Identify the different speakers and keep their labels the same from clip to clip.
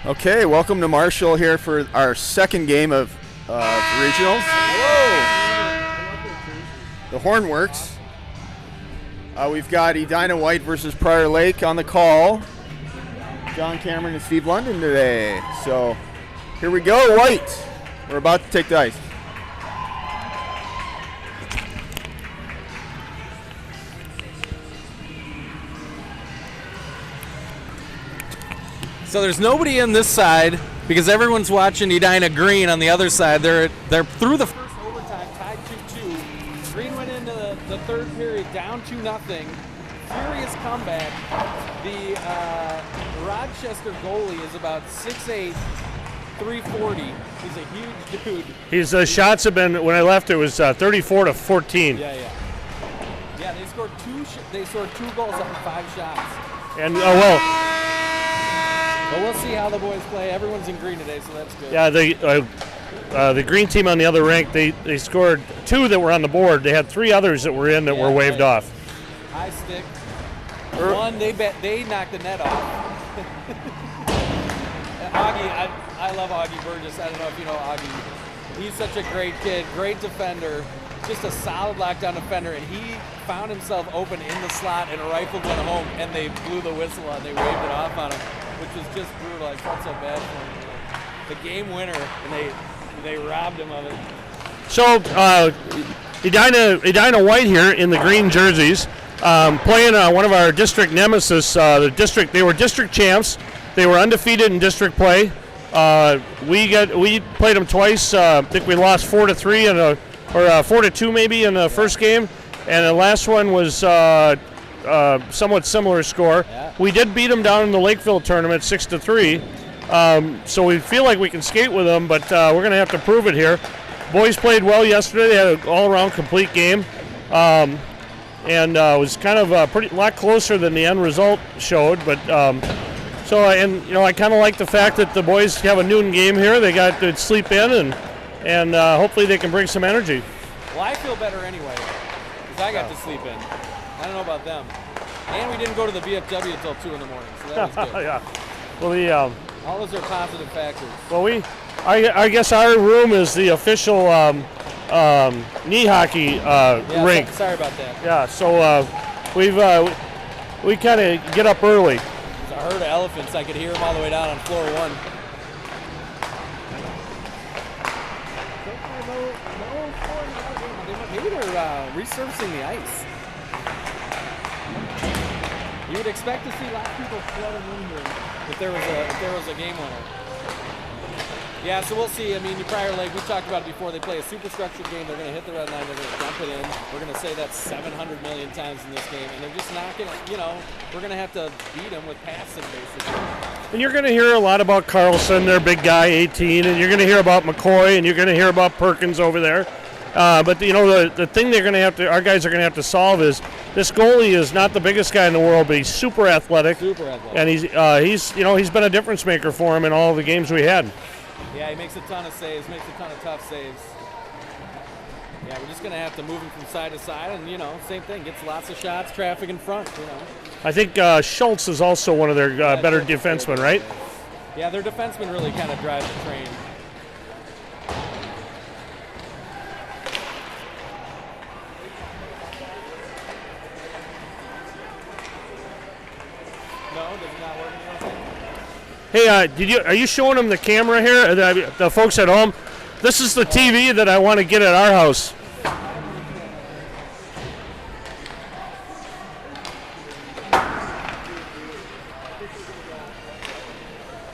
Speaker 1: Okay, welcome to Marshall here for our second game of regionals. Whoa! The horn works. We've got Edina White versus Prior Lake on the call. John Cameron and Steve London today. So here we go, White. We're about to take the ice.
Speaker 2: So there's nobody in this side because everyone's watching Edina Green on the other side. They're through the first overtime, tied 2-2. Green went into the third period down 2-0. Furious comeback. The Rochester goalie is about 6'8", 340. He's a huge dude.
Speaker 3: His shots have been, when I left, it was 34 to 14.
Speaker 2: Yeah, they scored two goals on 5 shots.
Speaker 3: And
Speaker 2: But we'll see how the boys play. Everyone's in green today, so that's good.
Speaker 3: Yeah, the green team on the other rink, they scored 2 that were on the board. They had 3 others that were in that were waved off.
Speaker 2: High stick. One, they knocked the net off. Augie, I love Augie Burgess. I don't know if you know Augie. He's such a great kid, great defender, just a solid lockdown defender, and he found himself open in the slot and rifled one home, and they blew the whistle and they waved it off on him, which was just brutal. I felt so bad for him. The game winner, and they robbed him of it.
Speaker 3: So Edina White here in the green jerseys, playing one of our district nemesis. They were district champs. They were undefeated in district play. We played them twice. I think we lost 4-3 or 4-2 maybe in the first game, and the last one was somewhat similar score.
Speaker 2: Yeah.
Speaker 3: We did beat them down in the Lakeville tournament 6-3. So we feel like we can skate with them, but we're going to have to prove it here. Boys played well yesterday. They had an all-around complete game, and it was kind of a lot closer than the end result showed. But I kind of like the fact that the boys have a noon game here. They got to sleep in, and hopefully they can bring some energy.
Speaker 2: Well, I feel better anyway because I got to sleep in. I don't know about them. And we didn't go to the VFW until 2 in the morning, so that was good.
Speaker 3: Yeah. Well,
Speaker 2: all those are positive factors.
Speaker 3: Well, I guess our room is the official knee hockey rink.
Speaker 2: Sorry about that.
Speaker 3: Yeah. So we kind of get up early.
Speaker 2: There's a herd of elephants. I could hear them all the way down on floor 1. Maybe they're resurfacing the ice. You would expect to see a lot of people flooding in here if there was a game winner. Yeah, so we'll see. I mean, Prior Lake, we talked about it before. They play a super structured game. They're going to hit the red line. They're going to dump it in. We're going to say that 700 million times in this game, and they're just not going to. We're going to have to beat them with passing basically.
Speaker 3: And you're going to hear a lot about Carlson, their big guy, 18, and you're going to hear about McCoy, and you're going to hear about Perkins over there. But the thing our guys are going to have to solve is this goalie is not the biggest guy in the world, but he's super athletic. And he's been a difference maker for him in all the games we had.
Speaker 2: Yeah, he makes a ton of saves, makes a ton of tough saves. Yeah, we're just going to have to move him from side to side, and same thing, gets lots of shots, traffic in front.
Speaker 3: I think Schultz is also one of their better defensemen, right?
Speaker 2: Yeah, their defensemen really kind of drive the train.
Speaker 3: Hey, are you showing them the camera here? The folks at home, this is the TV that I want to get at our house.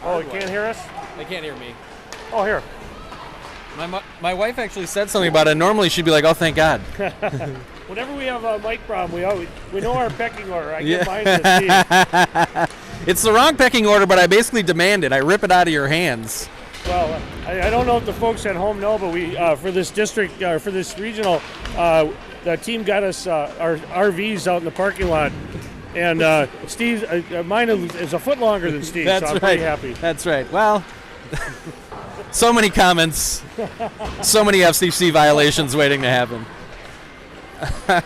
Speaker 3: Oh, you can't hear us?
Speaker 2: They can't hear me.
Speaker 3: Oh, here.
Speaker 2: My wife actually said something about it. Normally she'd be like, "Oh, thank God."
Speaker 3: Whenever we have a mic problem, we know our pecking order. I get mine to Steve.
Speaker 2: It's the wrong pecking order, but I basically demand it. I rip it out of your hands.
Speaker 3: Well, I don't know if the folks at home know, but we for this district, for this regional, the team got us our RVs out in the parking lot, and Steve's mine is a foot longer than Steve's, so I'm pretty happy.
Speaker 2: That's right. Well, so many comments, so many FCC violations waiting to happen. I'm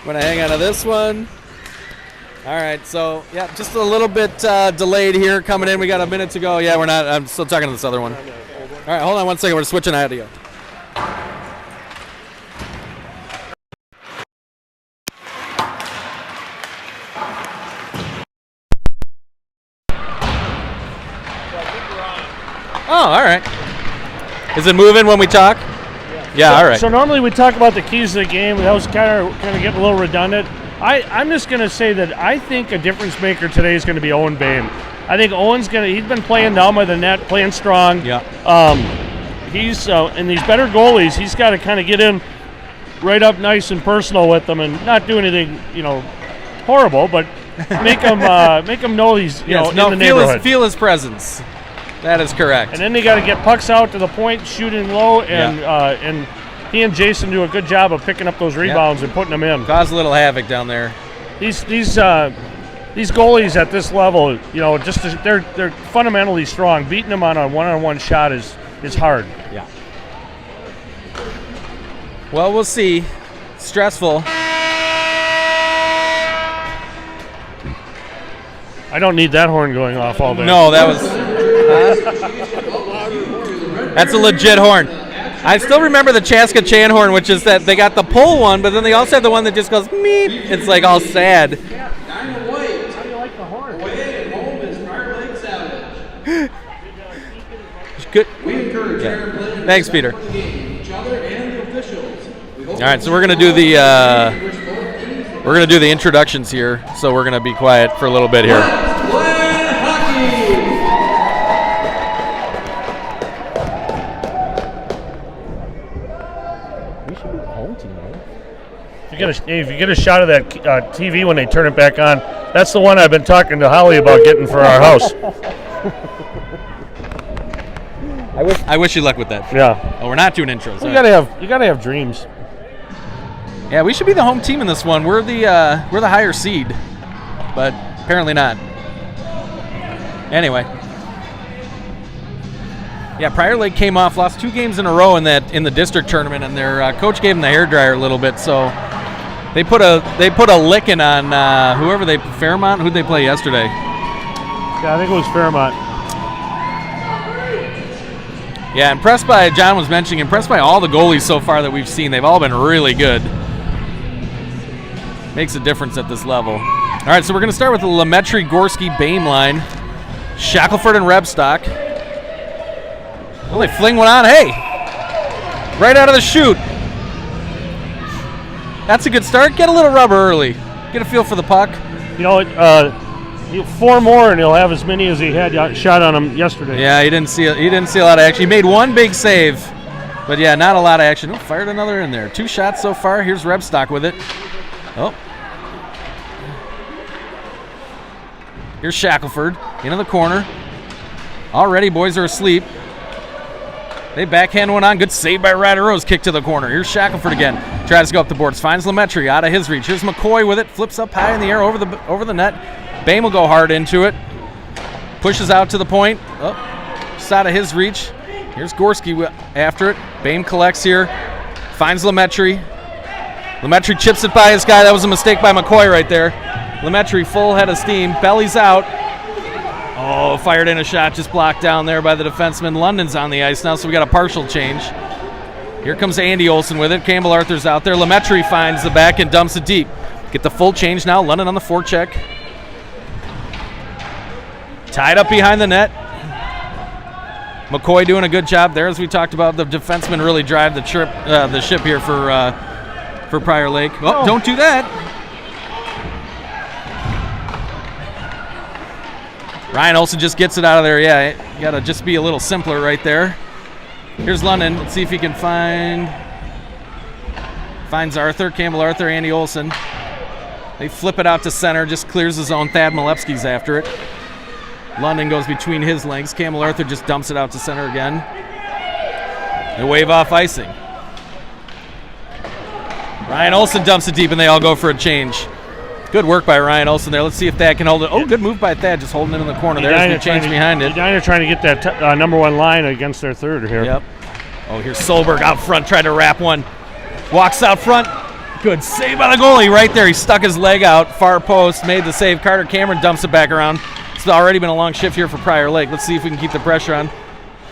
Speaker 2: gonna hang on to this one. All right, so, yeah, just a little bit delayed here coming in. We got a minute to go. Yeah, we're not. I'm still talking to this other one. All right, hold on one second. We're switching audio. Oh, all right. Is it moving when we talk? Yeah, all right.
Speaker 3: So normally we talk about the keys to the game. That was kind of getting a little redundant. I'm just going to say that I think a difference maker today is going to be Owen Boehm. I think Owen's he's been playing down by the net, playing strong.
Speaker 2: Yeah.
Speaker 3: He's and these better goalies, he's got to kind of get in right up nice and personal with them and not do anything, horrible, but make them know he's in the neighborhood.
Speaker 2: Feel his presence. That is correct.
Speaker 3: And then they got to get pucks out to the point, shooting low, and he and Jason do a good job of picking up those rebounds and putting them in.
Speaker 2: Cause a little havoc down there.
Speaker 3: These goalies at this level, they're fundamentally strong. Beating them on a one-on-one shot is hard.
Speaker 2: Yeah. Well, we'll see. Stressful.
Speaker 3: I don't need that horn going off all day.
Speaker 2: No, that was. That's a legit horn. I still remember the Chaska Chan horn, which is that they got the pull one, but then they also have the one that just goes meep. It's like all sad.
Speaker 3: How do you like the horn?
Speaker 2: Good. Yeah. Thanks, Peter. All right, so we're gonna do the introductions here. So we're gonna be quiet for a little bit here.
Speaker 3: If you get a shot of that TV when they turn it back on, that's the one I've been talking to Holly about getting for our house.
Speaker 2: I wish you luck with that.
Speaker 3: Yeah.
Speaker 2: Oh, we're not doing intros.
Speaker 3: You gotta have dreams.
Speaker 2: Yeah, we should be the home team in this one. We're the higher seed, but apparently not. Anyway. Yeah, Prior Lake came off, lost 2 games in a row in the district tournament, and their coach gave them the hairdryer a little bit. So they put a licking on Fairmont. Who'd they play yesterday?
Speaker 3: Yeah, I think it was Fairmont.
Speaker 2: Yeah, John was mentioning, impressed by all the goalies so far that we've seen. They've all been really good. Makes a difference at this level. All right, so we're going to start with the Lametri, Gorski, Boehm line. Shackelford and Rebstock. Well, they fling one on. Hey! Right out of the chute. That's a good start. Get a little rubber early. Get a feel for the puck.
Speaker 3: 4 more and he'll have as many as he had shot on him yesterday.
Speaker 2: Yeah, he didn't see a lot of action. He made 1 big save, but yeah, not a lot of action. Oh, fired another in there. 2 shots so far. Here's Rebstock with it. Oh. Here's Shackelford into the corner. Already, boys are asleep. They backhand one on. Good save by Ryder Rose. Kick to the corner. Here's Shackelford again. Tries to go up the boards. Finds Lametri out of his reach. Here's McCoy with it. Flips up high in the air over the net. Boehm will go hard into it. Pushes out to the point. Oh, just out of his reach. Here's Gorski after it. Boehm collects here. Finds Lametri. Lametri chips it by his guy. That was a mistake by McCoy right there. Lametri full head of steam. Belly's out. Oh, fired in a shot, just blocked down there by the defenseman. London's on the ice now, so we got a partial change. Here comes Andy Olson with it. Campbell Arthur's out there. Lametri finds the back and dumps it deep. Get the full change now. London on the forecheck. Tied up behind the net. McCoy doing a good job there, as we talked about. The defenseman really drive the ship here for Prior Lake. Oh, don't do that. Ryan Olson just gets it out of there. Yeah, you got to just be a little simpler right there. Here's London. Let's see if he can finds Arthur, Campbell Arthur, Andy Olson. They flip it out to center, just clears the zone. Thad Malewski's after it. London goes between his legs. Campbell Arthur just dumps it out to center again. They wave off icing. Ryan Olson dumps it deep, and they all go for a change. Good work by Ryan Olson there. Let's see if Thad can hold it. Oh, good move by Thad, just holding it in the corner. There's the change behind it.
Speaker 3: Edina trying to get that number 1 line against their third here.
Speaker 2: Yep. Oh, here's Solberg out front, trying to wrap one. Walks out front, Good save by the goalie right there. He stuck his leg out, far post, made the save. Carter Cameron dumps it back around. It's already been a long shift here for Prior Lake. Let's see if we can keep the pressure on.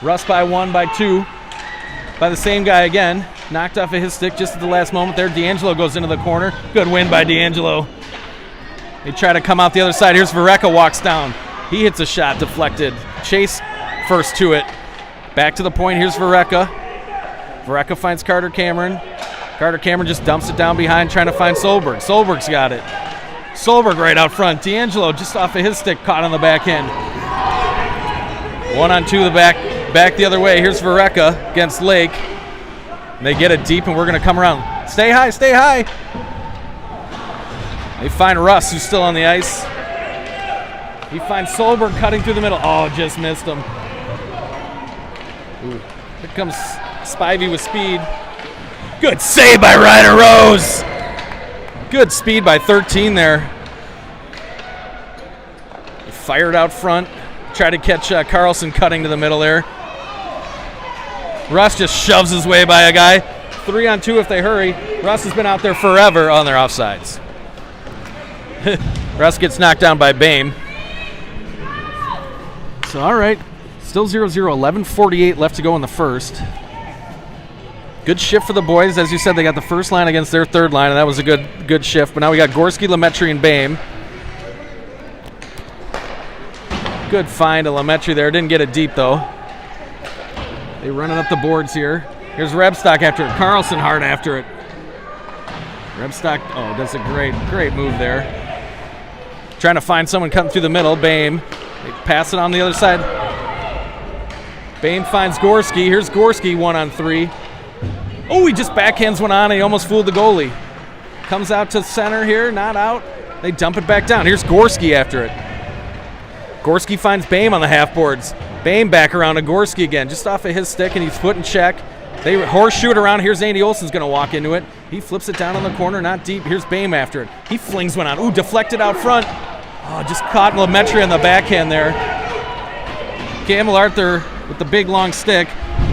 Speaker 2: Russ by 1, by 2, by the same guy again. Knocked off of his stick just at the last moment there. D'Angelo goes into the corner. Good win by D'Angelo. They try to come out the other side. Here's Vareka, walks down. He hits a shot, deflected. Chase first to it. Back to the point. Here's Vareka. Vareka finds Carter Cameron. Carter Cameron just dumps it down behind, trying to find Solberg. Solberg's got it. Solberg right out front. D'Angelo just off of his stick, caught on the back end. 1-on-2 the back the other way. Here's Vareka against Lake. And they get it deep, and we're going to come around. Stay high, stay high. They find Russ, who's still on the ice. He finds Solberg cutting through the middle. Oh, just missed him. Ooh. Here comes Spivey with speed. Good save by Ryder Rose. Good speed by 13 there. Fired out front. Tried to catch Carlson cutting to the middle there. Russ just shoves his way by a guy. 3-on-2 if they hurry. Russ has been out there forever on their offsides. Russ gets knocked down by Bame. So, all right. Still 0-0. 11:48 left to go in the first. Good shift for the boys. As you said, they got the first line against their third line, and that was a good shift. But now we got Gorski, Lemaitre, and Bame. Good find of Lemaitre there. Didn't get it deep, though. They running up the boards here. Here's Rebstock after it. Carlson hard after it. Rebstock, oh, does a great move there. Trying to find someone cutting through the middle. Bame. They pass it on the other side. Bame finds Gorski. Here's Gorski 1-on-3. Oh, he just backhands one on and he almost fooled the goalie. Comes out to center here, not out. They dump it back down. Here's Gorski after it. Gorski finds Bame on the half boards. Bame back around to Gorski again, just off of his stick, and he's put in check. They horseshoe it around. Here's Andy Olsen's going to walk into it. He flips it down on the corner, not deep. Here's Bame after it. He flings one on. Ooh, deflected out front. Oh, just caught Lemaitre on the backhand there. Campbell Arthur with the big long stick.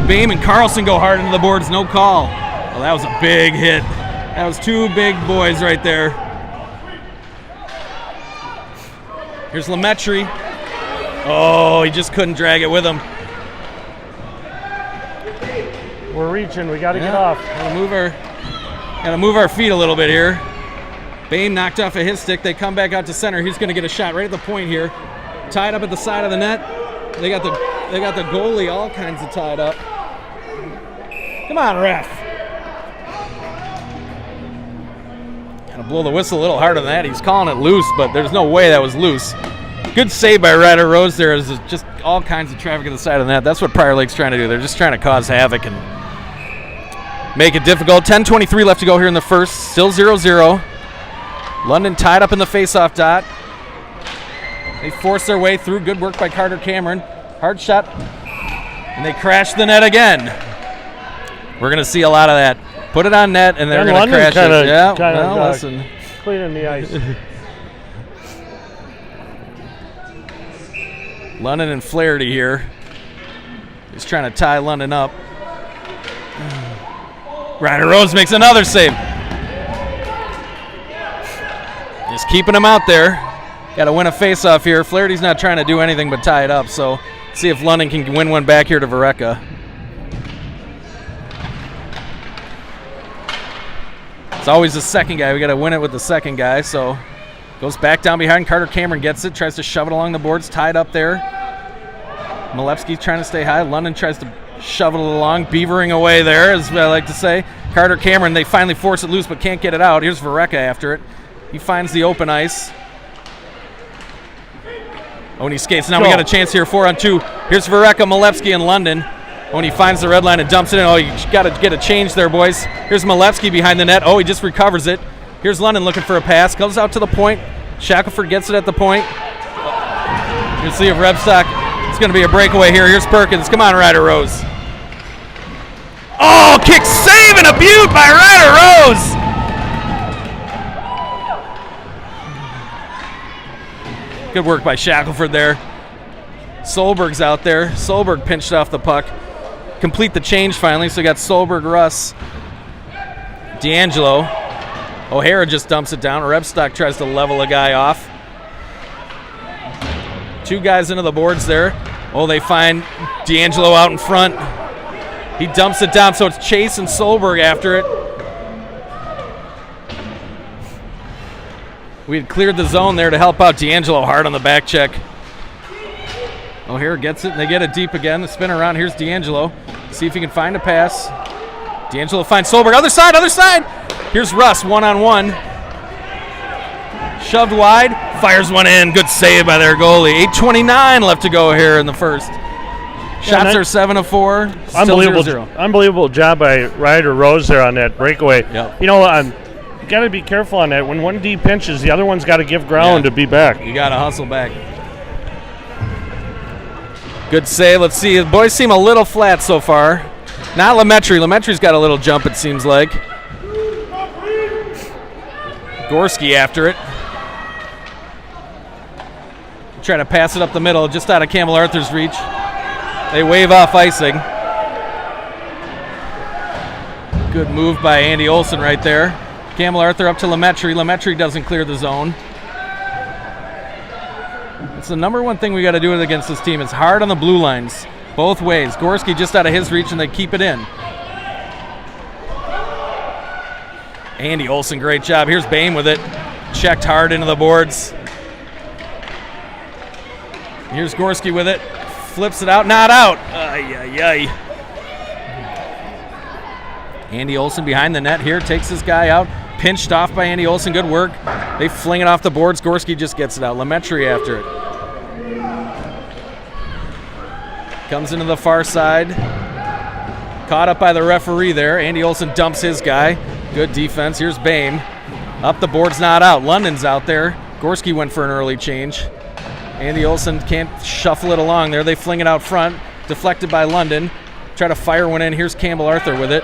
Speaker 2: Bame and Carlson go hard into the boards, no call. Oh, that was a big hit. That was two big boys right there. Here's Lemaitre. Oh, he just couldn't drag it with him.
Speaker 3: We're reaching. We got to get off.
Speaker 2: Gotta move our feet a little bit here. Bame knocked off of his stick. They come back out to center. He's going to get a shot right at the point here. Tied up at the side of the net. They got the goalie all kinds of tied up. Come on, ref. Gotta blow the whistle a little harder than that. He's calling it loose, but there's no way that was loose. Good save by Ryder Rose there. Is just all kinds of traffic at the side of the net. That's what Prior Lake's trying to do. They're just trying to cause havoc and make it difficult. 10:23 left to go here in the first. Still 0-0. London tied up in the faceoff dot. They force their way through. Good work by Carter Cameron. Hard shot. And they crash the net again. We're going to see a lot of that. Put it on net, and they're going to crash it. Yeah, well, listen.
Speaker 3: Cleaning the ice.
Speaker 2: London and Flaherty here. He's trying to tie London up. Ryder Rose makes another save. Just keeping him out there. Got to win a face-off here. Flaherty's not trying to do anything but tie it up, so see if London can win one back here to Vareka. It's always the second guy. We got to win it with the second guy, so goes back down behind. Carter Cameron gets it, tries to shove it along the boards, tied up there. Malevsky's trying to stay high. London tries to shove it along, beavering away there, as I like to say. Carter Cameron, they finally force it loose but can't get it out. Here's Vareka after it. He finds the open ice. Oh, and he skates. Now we got a chance here, 4-on-2. Here's Vareka, Malevsky, and London. Oh, and he finds the red line and dumps it in. Oh, you got to get a change there, boys. Here's Malevsky behind the net. Oh, he just recovers it. Here's London looking for a pass. Comes out to the point. Shackelford gets it at the point. You'll see if Rebstock. It's going to be a breakaway here. Here's Perkins. Come on, Ryder Rose. Oh, kick save and a beaut by Ryder Rose. Good work by Shackelford there. Solberg's out there. Solberg pinched off the puck. Complete the change finally. So we got Solberg, Russ, D'Angelo. O'Hara just dumps it down. Rebstock tries to level a guy off. 2 guys into the boards there. Oh, they find D'Angelo out in front. He dumps it down, so it's Chase and Solberg after it. We had cleared the zone there to help out D'Angelo hard on the back check. O'Hara gets it, and they get it deep again. The spin around. Here's D'Angelo. See if he can find a pass. D'Angelo finds Solberg. Other side, other side. Here's Russ, one-on-one. Shoved wide, fires one in. Good save by their goalie. 8:29 left to go here in the first. Shots are 7 of 4.
Speaker 3: Unbelievable,
Speaker 2: 0-0.
Speaker 3: unbelievable job by Ryder Rose there on that breakaway.
Speaker 2: Yep.
Speaker 3: You know, you got to be careful on that. When one D pinches, the other one's got to give ground to be back.
Speaker 2: You got to hustle back. Good save. Let's see. The boys seem a little flat so far. Not Lemaitre. Lemaitri's got a little jump, it seems like. Gorski after it. Try to pass it up the middle, just out of Campbell Arthur's reach. They wave off icing. Good move by Andy Olson right there. Campbell Arthur up to Lemaitre. Lemaitre doesn't clear the zone. It's the number one thing we got to do against this team. It's hard on the blue lines, both ways. Gorski just out of his reach, and they keep it in. Andy Olson, great job. Here's Bain with it. Checked hard into the boards. Here's Gorski with it. Flips it out, not out. Ay. Andy Olson behind the net here, takes this guy out. Pinched off by Andy Olson, good work. They fling it off the boards. Gorski just gets it out. Lemaitre after it. Comes into the far side. Caught up by the referee there. Andy Olson dumps his guy. Good defense. Here's Bain. Up the boards, not out. London's out there. Gorski went for an early change. Andy Olson can't shuffle it along there. They fling it out front. Deflected by London. Try to fire one in. Here's Campbell Arthur with it.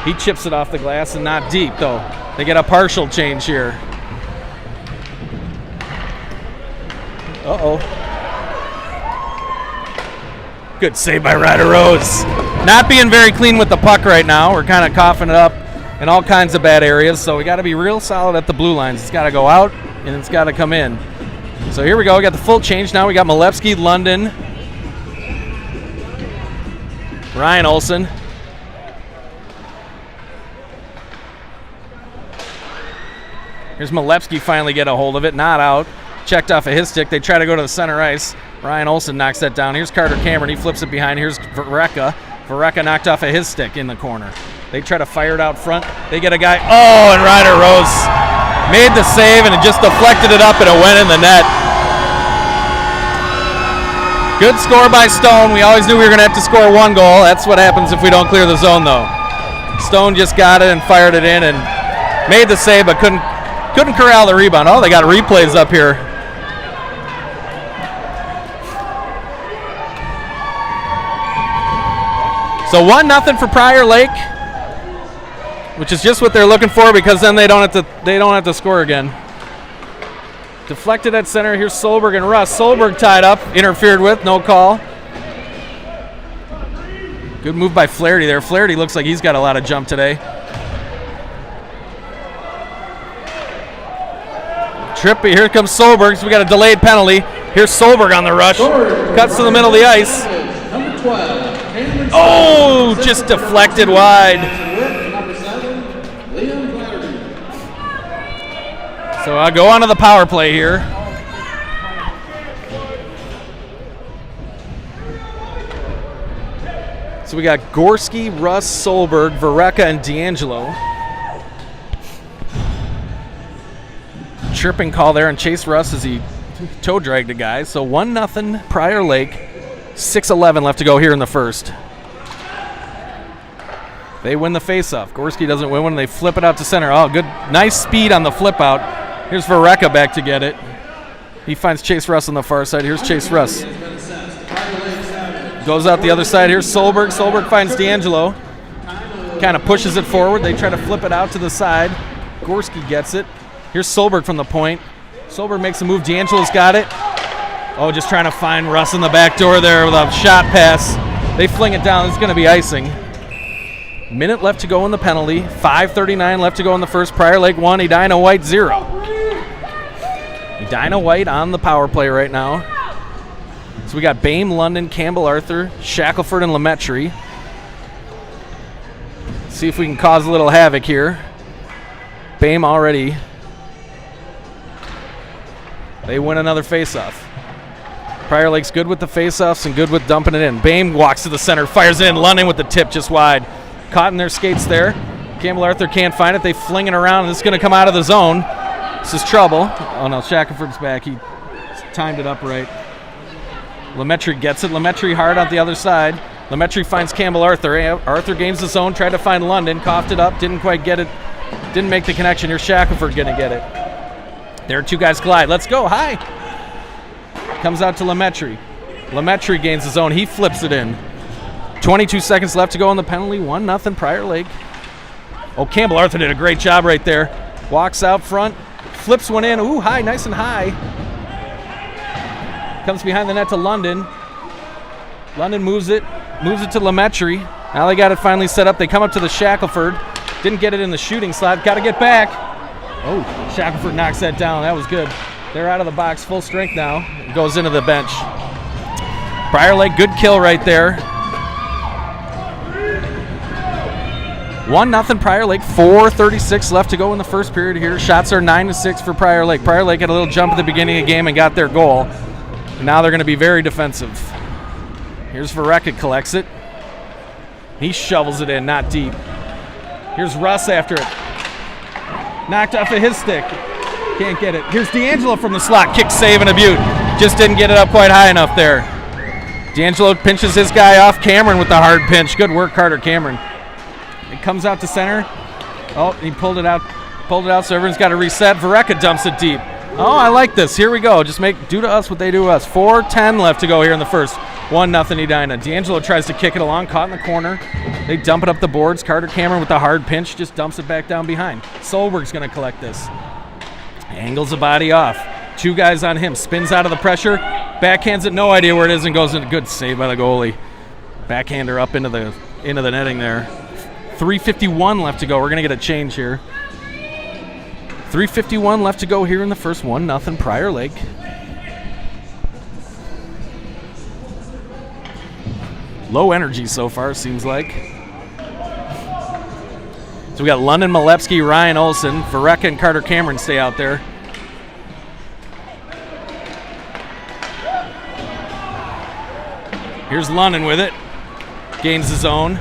Speaker 2: He chips it off the glass and not deep, though. They get a partial change here. Uh-oh. Good save by Ryder Rose. Not being very clean with the puck right now. We're kind of coughing it up in all kinds of bad areas, so we got to be real solid at the blue lines. It's got to go out, and it's got to come in. So here we go. We got the full change now. We got Malevsky, London, Ryan Olson. Here's Malevsky finally get a hold of it. Not out. Checked off of his stick. They try to go to the center ice. Ryan Olson knocks that down. Here's Carter Cameron. He flips it behind. Here's Vereka. Vereka knocked off of his stick in the corner. They try to fire it out front. They get a guy. Oh, and Ryder Rose made the save, and it just deflected it up, and it went in the net. Good score by Stone. We always knew we were going to have to score one goal. That's what happens if we don't clear the zone, though. Stone just got it and fired it in and made the save, but couldn't corral the rebound. Oh, they got replays up here. So 1-0 for Prior Lake, which is just what they're looking for, because then they don't have to score again. Deflected at center. Here's Solberg and Russ. Solberg tied up, interfered with, no call. Good move by Flaherty there. Flaherty looks like he's got a lot of jump today. Trippy, here comes Solberg, so we got a delayed penalty. Here's Solberg on the rush. Cuts to the middle of the ice. Oh, just deflected wide. So I'll go on to the power play here. So we got Gorski, Russ, Solberg, Vereka, and D'Angelo. Chirping call there, and Chase Russ as he toe dragged a guy. So 1-0 Prior Lake. 6:11 left to go here in the first. They win the faceoff. Gorski doesn't win one, and they flip it out to center. Oh, good, nice speed on the flip out. Here's Vereka back to get it. He finds Chase Russ on the far side. Here's Chase Russ. Goes out the other side. Here's Solberg. Solberg finds D'Angelo. Kind of pushes it forward. They try to flip it out to the side. Gorski gets it. Here's Solberg from the point. Solberg makes a move. D'Angelo's got it. Oh, just trying to find Russ in the back door there with a shot pass. They fling it down. It's going to be icing. Minute left to go in the penalty. 5:39 left to go in the first. Prior Lake 1, Edina White 0. Edina White on the power play right now. So we got Bame, London, Campbell, Arthur, Shackelford, and Lemaitre. See if we can cause a little havoc here. Bame already. They win another faceoff. Prior Lake's good with the faceoffs and good with dumping it in. Bame walks to the center, fires in. London with the tip just wide. Caught in their skates there. Campbell Arthur can't find it. They fling it around, and it's going to come out of the zone. This is trouble. Oh, no, Shackelford's back. He timed it up right. Lemaitre gets it. Lemaitre hard on the other side. Lemaitre finds Campbell Arthur. Arthur gains the zone, tried to find London, coughed it up, didn't quite get it. Didn't make the connection. Here's Shackelford going to get it. There, two guys collide. Let's go. High. Comes out to Lemaitre. Lemaitre gains the zone. He flips it in. 22 seconds left to go on the penalty. 1-0 Prior Lake. Oh, Campbell Arthur did a great job right there. Walks out front. Flips one in. Ooh, high. Nice and high. Comes behind the net to London. London moves it to Lemaitre. Now they got it finally set up. They come up to the Shackelford. Didn't get it in the shooting slot. Got to get back. Oh, Shackelford knocks that down. That was good. They're out of the box, full strength now. Goes into the bench. Prior Lake, good kill right there. 1-0 Prior Lake. 4:36 left to go in the first period here. Shots are 9-6 for Prior Lake. Prior Lake had a little jump at the beginning of the game and got their goal. Now they're going to be very defensive. Here's Verrecka, collects it. He shovels it in, not deep. Here's Russ after it. Knocked off of his stick. Can't get it. Here's D'Angelo from the slot. Kick, save, and a beaut. Just didn't get it up quite high enough there. D'Angelo pinches his guy off. Cameron with the hard pinch. Good work, Carter Cameron. It comes out to center. Oh, he pulled it out. So everyone's got to reset. Verrecka dumps it deep. Oh, I like this. Here we go. Just do to us what they do to us. 4:10 left to go here in the first. 1-0 Edina. D'Angelo tries to kick it along. Caught in the corner. They dump it up the boards. Carter Cameron with the hard pinch just dumps it back down behind. Solberg's going to collect this. Angles the body off. Two guys on him. Spins out of the pressure. Backhands it. No idea where it is and goes in. Good save by the goalie. Backhander up into the netting there. 3:51 left to go. We're going to get a change here. 3:51 left to go here in the first. 1-0 Prior Lake. Low energy so far, seems like. So we got London, Malepsky, Ryan Olson. Verrecka and Carter Cameron stay out there. Here's London with it. Gains the zone.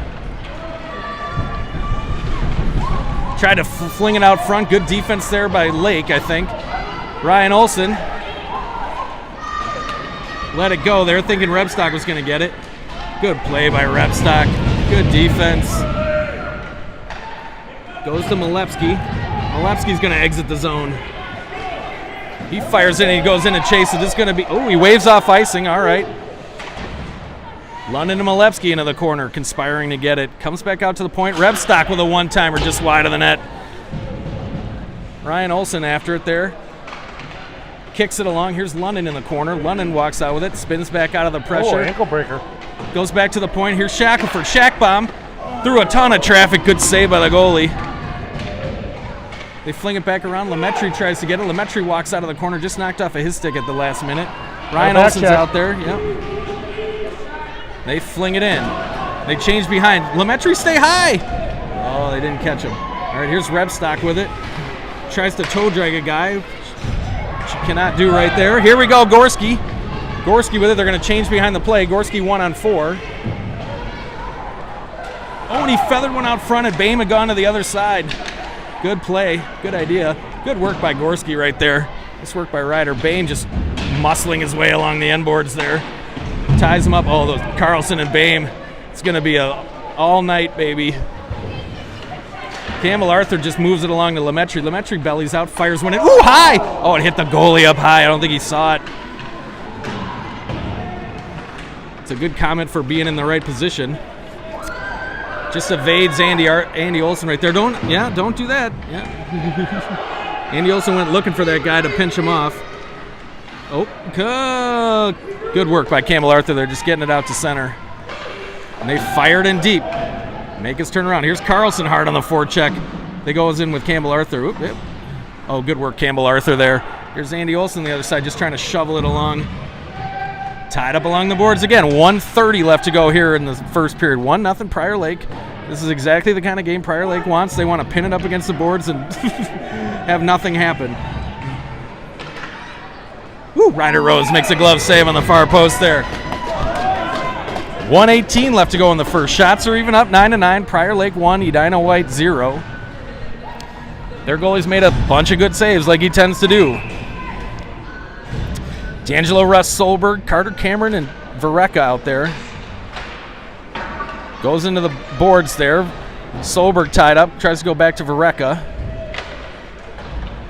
Speaker 2: Tried to fling it out front. Good defense there by Lake, I think. Ryan Olson. Let it go there, thinking Rebstock was going to get it. Good play by Rebstock. Good defense. Goes to Malepsky. Malepsky's going to exit the zone. He fires in and he goes in to chase it. This is going to be... Oh, he waves off icing. All right. London and Malepsky into the corner, conspiring to get it. Comes back out to the point. Rebstock with a one-timer just wide of the net. Ryan Olson after it there. Kicks it along. Here's London in the corner. London walks out with it. Spins back out of the pressure.
Speaker 3: Oh, ankle breaker.
Speaker 2: Goes back to the point. Here's Shackelford. Shack bomb. Through a ton of traffic. Good save by the goalie. They fling it back around. Lemaitre tries to get it. Lemaitre walks out of the corner. Just knocked off of his stick at the last minute. Ryan Olson's out there. Yep. They fling it in. They change behind. Lemaitre, stay high. Oh, they didn't catch him. All right, here's Rebstock with it. Tries to toe drag a guy. Which you cannot do right there. Here we go, Gorski. Gorski with it. They're going to change behind the play. Gorski 1-on-4. Oh, and he feathered one out front, and Bame had gone to the other side. Good play. Good idea. Good work by Gorski right there. Nice work by Ryder. Bame just muscling his way along the end boards there. Ties him up. Oh, those Carlson and Bame. It's going to be a all-night, baby. Campbell Arthur just moves it along to Lemaitre. Lemaitre bellies out, fires one in. Ooh, high! Oh, it hit the goalie up high. I don't think he saw it. It's a good comment for being in the right position. Just evades Andy Olson right there. Don't do that. Yeah. Andy Olson went looking for that guy to pinch him off. Oh, good work by Campbell Arthur. They're just getting it out to center. And they fired in deep. make his turn around. Here's Carlson hard on the forecheck. They goes in with Campbell Arthur. Oop, yep. Oh, good work, Campbell Arthur there. Here's Andy Olson on the other side, just trying to shovel it along. Tied up along the boards again. 1:30 left to go here in the first period. 1-0 Prior Lake. This is exactly the kind of game Prior Lake wants. They want to pin it up against the boards and have nothing happen. Woo, Ryder Rose makes a glove save on the far post there. 1:18 left to go in the first. Shots are even up, 9-9. Prior Lake 1, Edina White 0. Their goalie's made a bunch of good saves like he tends to do. D'Angelo, Russ, Solberg, Carter Cameron, and Vareka out there. Goes into the boards there. Solberg tied up, tries to go back to Vareka.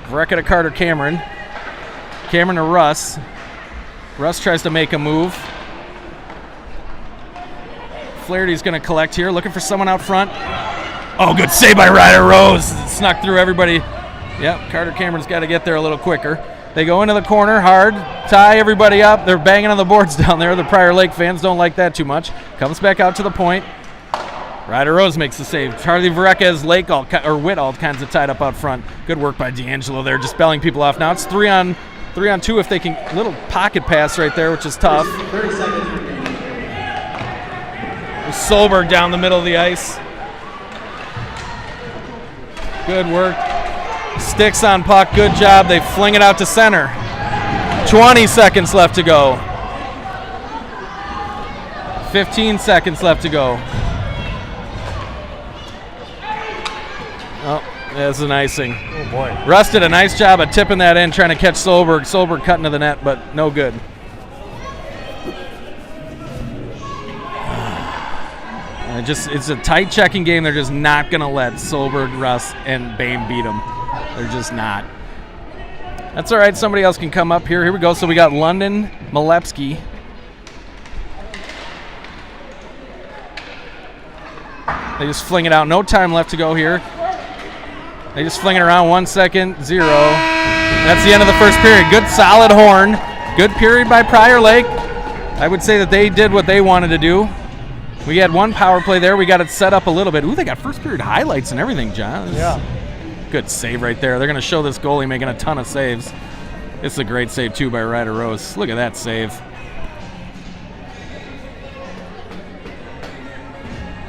Speaker 2: Vareka to Carter Cameron. Cameron to Russ. Russ tries to make a move. Flaherty's going to collect here, looking for someone out front. Oh, good save by Ryder Rose. Snuck through everybody. Yep, Carter Cameron's got to get there a little quicker. They go into the corner hard, tie everybody up. They're banging on the boards down there. The Prior Lake fans don't like that too much. Comes back out to the point. Ryder Rose makes the save. Charlie Vareka has Witt all kinds of tied up out front. Good work by D'Angelo there, just belling people off. Now it's 3-on-2 if they can. Little pocket pass right there, which is tough. 30 seconds. Solberg down the middle of the ice. Good work. Sticks on puck. Good job. They fling it out to center. 20 seconds left to go. 15 seconds left to go. Oh, that's an icing.
Speaker 3: Oh, boy.
Speaker 2: Russ did a nice job of tipping that in, trying to catch Solberg. Solberg cutting to the net, but no good. It's a tight checking game. They're just not going to let Solberg, Russ, and Bame beat them. They're just not. That's all right. Somebody else can come up here. Here we go. So we got London Malepsky. They just fling it out. No time left to go here. They just fling it around. 1 second, 0. That's the end of the first period. Good solid horn. Good period by Prior Lake. I would say that they did what they wanted to do. We had one power play there. We got it set up a little bit. Ooh, they got first period highlights and everything, John.
Speaker 3: Yeah.
Speaker 2: Good save right there. They're going to show this goalie making a ton of saves. This is a great save, too, by Ryder Rose. Look at that save.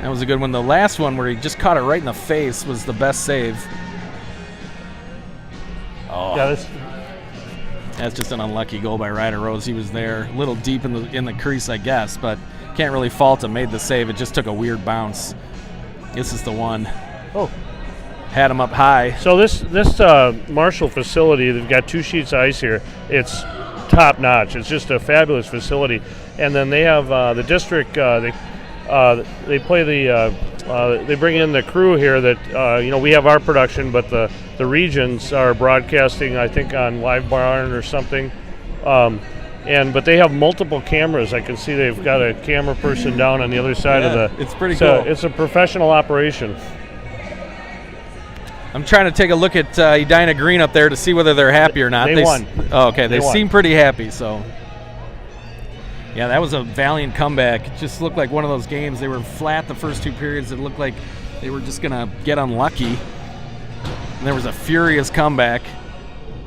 Speaker 2: That was a good one. The last one where he just caught it right in the face was the best save. Oh,
Speaker 3: yeah,
Speaker 2: that's just an unlucky goal by Ryder Rose. He was there, a little deep in the crease, I guess, but can't really fault him. Made the save. It just took a weird bounce. This is the one.
Speaker 3: Oh.
Speaker 2: Had him up high.
Speaker 3: So this Marshall facility, they've got 2 sheets of ice here. It's top notch. It's just a fabulous facility. And then they have the district. They play they bring in the crew here that we have our production, but the regions are broadcasting, I think, on Live Barn or something. But they have multiple cameras. I can see they've got a camera person down on the other side of the.
Speaker 2: It's pretty cool.
Speaker 3: It's a professional operation.
Speaker 2: I'm trying to take a look at Edina Green up there to see whether they're happy or not.
Speaker 3: They won.
Speaker 2: Oh, okay. They
Speaker 3: won.
Speaker 2: seem pretty happy, so. Yeah, that was a valiant comeback. It just looked like one of those games. They were flat the first 2 periods. It looked like they were just going to get unlucky. And there was a furious comeback.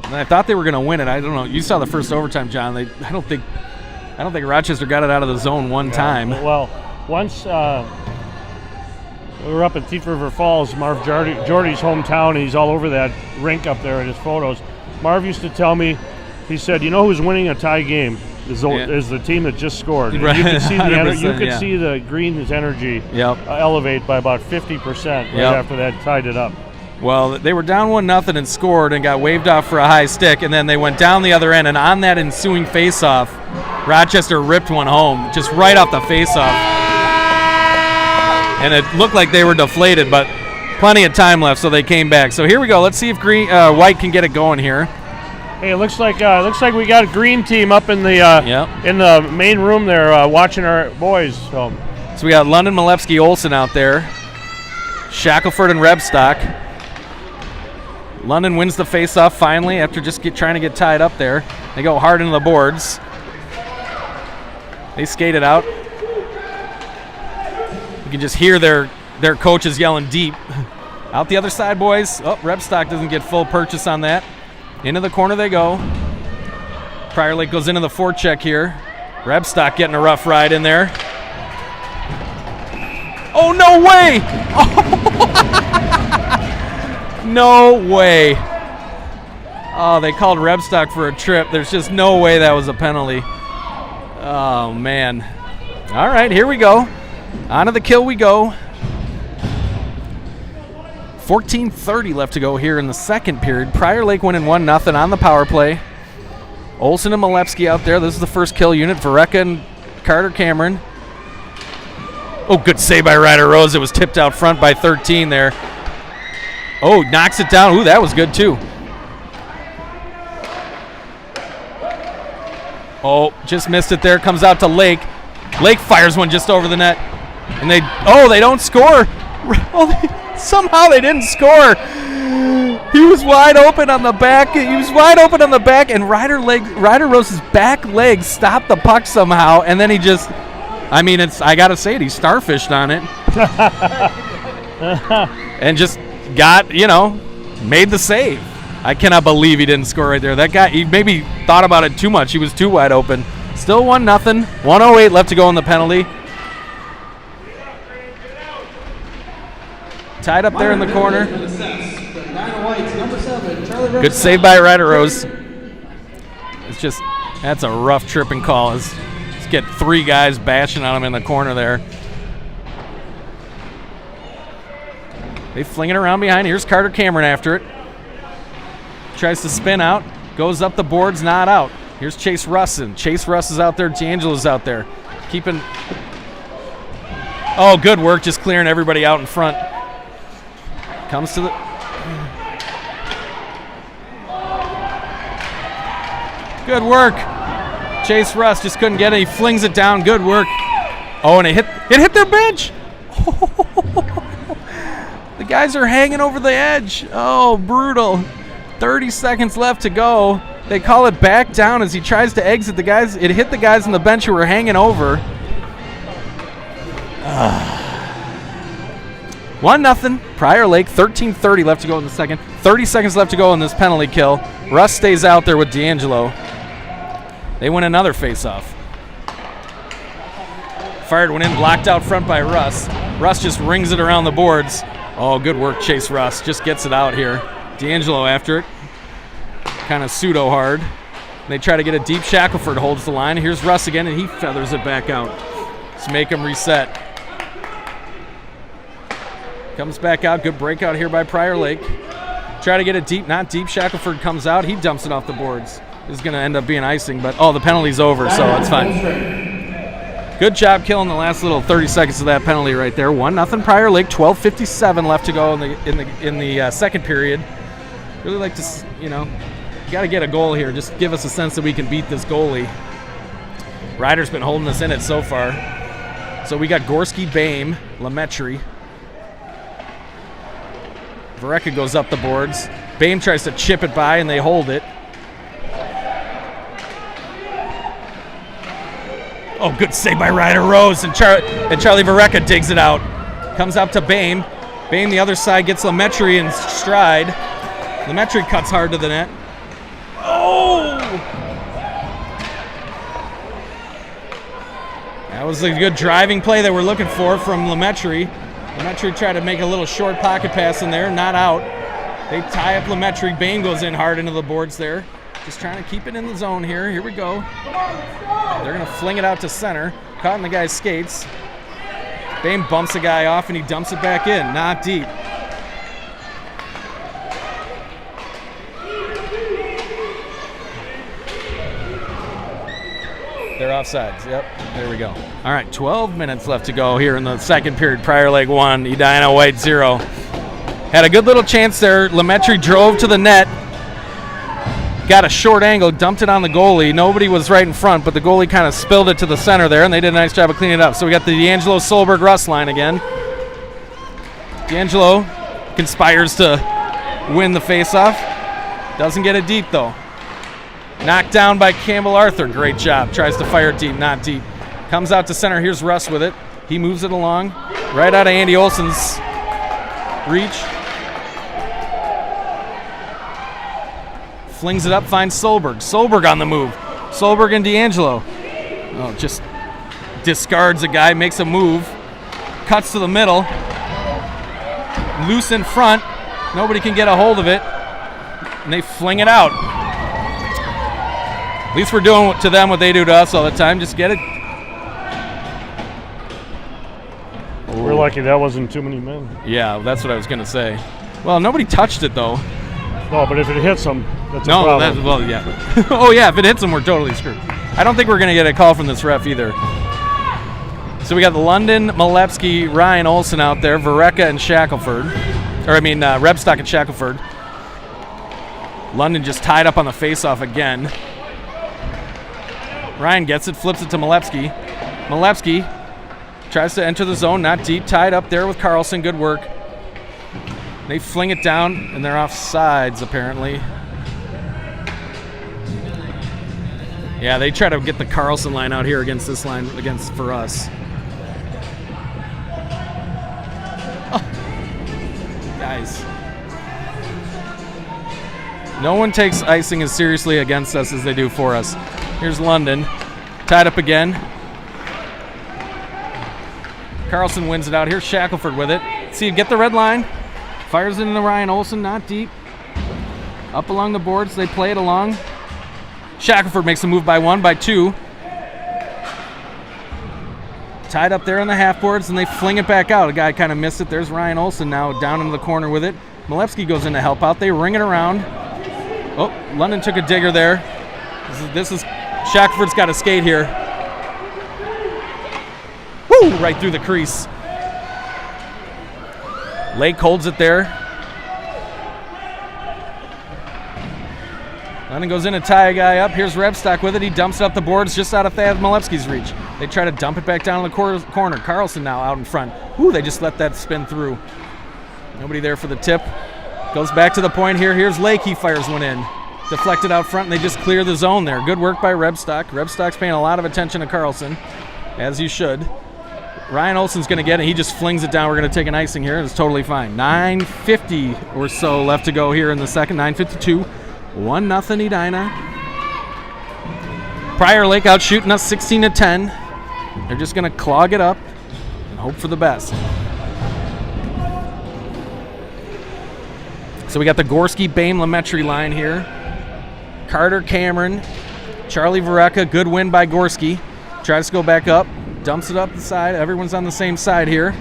Speaker 2: And I thought they were going to win it. I don't know. You saw the first overtime, John. I don't think Rochester got it out of the zone one time.
Speaker 3: Well, once we were up at Thief River Falls, Marv Jordy's hometown, and he's all over that rink up there in his photos. Marv used to tell me, he said, you know who's winning a tie game is the team that just scored.
Speaker 2: Right.
Speaker 3: You could see the
Speaker 2: see
Speaker 3: the Green's energy elevate by about 50% right after that tied it up.
Speaker 2: Well, they were down 1-0 and scored and got waved off for a high stick, and then they went down the other end, and on that ensuing face-off, Rochester ripped one home, just right off the face-off. And it looked like they were deflated, but plenty of time left, so they came back. So here we go. Let's see if White can get it going here.
Speaker 3: Hey, it looks like we got a green team up in the main room there watching our boys. So
Speaker 2: we got London, Malepsky, Olson out there, Shackelford and Rebstock. London wins the face-off finally after just trying to get tied up there. They go hard into the boards. They skate it out. You can just hear their their coach is yelling deep. Out the other side, boys. Oh, Rebstock doesn't get full purchase on that. Into the corner they go. Prior Lake goes into the forecheck here. Rebstock getting a rough ride in there. Oh, no way! Oh. No way. Oh, they called Rebstock for a trip. There's just no way that was a penalty. Oh, man. All right, here we go. On to the kill we go. 14:30 left to go here in the second period. Prior Lake winning 1-0 on the power play. Olsen and Malepsky out there. This is the first kill unit. Vareka and Carter Cameron. Oh, good save by Ryder Rose. It was tipped out front by 13 there. Oh, knocks it down. Ooh, that was good too. Oh, just missed it there. Comes out to Lake. Lake fires one just over the net. And they don't score. Somehow they didn't score. He was wide open on the back. And Ryder Rose's back leg stopped the puck somehow. And then he just, I got to say it, he starfished on it. And just got, made the save. I cannot believe he didn't score right there. That guy, he maybe thought about it too much. He was too wide open. Still 1-0. 1:08 left to go in the penalty. Tied up there in the corner. Good save by Ryder Rose. It's just, that's a rough tripping call. Let's get 3 guys bashing on him in the corner there. They fling it around behind. Here's Carter Cameron after it. Tries to spin out. Goes up the boards, not out. Here's Chase Russin. Chase Russ is out there. D'Angelo's out there. Keeping. Oh, good work. Just clearing everybody out in front. Comes to the. Good work. Chase Russ just couldn't get it. He flings it down. Good work. Oh, and it hit their bench. The guys are hanging over the edge. Oh, brutal. 30 seconds left to go. They call it back down as he tries to exit the guys. It hit the guys on the bench who were hanging over. 1-0. Prior Lake. 13:30 left to go in the second. 30 seconds left to go in this penalty kill. Russ stays out there with D'Angelo. They win another face-off. Fired one in, blocked out front by Russ. Russ just rings it around the boards. Oh, good work, Chase Russ. Just gets it out here. D'Angelo after it. Kind of pseudo-hard. They try to get a deep. Shackelford holds the line. Here's Russ again, and he feathers it back out. Let's make him reset. Comes back out. Good breakout here by Prior Lake. Try to get it deep. Not deep. Shackelford comes out. He dumps it off the boards. This is going to end up being icing, but the penalty's over, so it's fine. Good job killing the last little 30 seconds of that penalty right there. 1-0 Prior Lake. 12:57 left to go in the second period. Really like to, got to get a goal here. Just give us a sense that we can beat this goalie. Ryder's been holding us in it so far. So we got Gorski, Bame, Lemaitre. Vareka goes up the boards. Bame tries to chip it by, and they hold it. Oh, good save by Ryder Rose, and Charlie Vareka digs it out. Comes up to Bame. Bame the other side gets Lemaitre in stride. Lemaitre cuts hard to the net. Oh! That was a good driving play that we're looking for from Lemaitre. Lemaitre tried to make a little short pocket pass in there, not out. They tie up Lemaitre. Bame goes in hard into the boards there. Just trying to keep it in the zone here. Here we go. They're going to fling it out to center. Caught in the guy's skates. Bame bumps the guy off, and he dumps it back in. Not deep. They're offsides. Yep, there we go. All right, 12 minutes left to go here in the second period. Prior Lake 1, Edina White 0. Had a good little chance there. Lemaitre drove to the net. Got a short angle, dumped it on the goalie. Nobody was right in front, but the goalie kind of spilled it to the center there, and they did a nice job of cleaning it up. So we got the D'Angelo Solberg Russ line again. D'Angelo conspires to win the faceoff. Doesn't get it deep, though. Knocked down by Campbell Arthur. Great job. Tries to fire deep, not deep. Comes out to center. Here's Russ with it. He moves it along right out of Andy Olson's reach. Flings it up, finds Solberg. Solberg on the move. Solberg and D'Angelo. Oh, just discards a guy, makes a move. Cuts to the middle. Loose in front. Nobody can get a hold of it. And they fling it out. At least we're doing to them what they do to us all the time. Just get it.
Speaker 3: We're lucky that wasn't too many men.
Speaker 2: Yeah, that's what I was going to say. Well, nobody touched it, though.
Speaker 3: No, but if it hits them, that's a
Speaker 2: No,
Speaker 3: problem.
Speaker 2: well, yeah. Oh, yeah, if it hits them, we're totally screwed. I don't think we're going to get a call from this ref either. So we got London, Malevsky, Ryan Olson out there, Vereka and Shackelford. Rebstock and Shackelford. London just tied up on the face-off again. Ryan gets it, flips it to Malevsky. Malevsky tries to enter the zone, not deep, tied up there with Carlson. Good work. They fling it down, and they're off sides, apparently. Yeah, they try to get the Carlson line out here against this line for us. Oh. Guys. No one takes icing as seriously against us as they do for us. Here's London. Tied up again. Carlson wins it out. Here's Shackelford with it. See, get the red line. Fires it into Ryan Olson, not deep. Up along the boards, they play it along. Shackelford makes a move by 1, by 2. Tied up there on the half boards, and they fling it back out. A guy kind of missed it. There's Ryan Olson now down into the corner with it. Malevsky goes in to help out. They ring it around. Oh, London took a digger there. This is Shackelford's got to skate here. Woo! Right through the crease. Lake holds it there. London goes in to tie a guy up. Here's Rebstock with it. He dumps it up the boards just out of Thad Malevsky's reach. They try to dump it back down in the corner. Carlson now out in front. Ooh, they just let that spin through. Nobody there for the tip. Goes back to the point here. Here's Lake. He fires one in. Deflected out front, and they just clear the zone there. Good work by Rebstock. Rebstock's paying a lot of attention to Carlson, as you should. Ryan Olson's going to get it. He just flings it down. We're going to take an icing here. It's totally fine. 9:50 or so left to go here in the second. 9:52. 1-0 Edina. Prior Lake out shooting us 16-10. They're just going to clog it up and hope for the best. So we got the Gorski-Bame-Lemetry line here. Carter Cameron, Charlie Vereka, good win by Gorski. Tries to go back up, dumps it up the side. Everyone's on the same side here.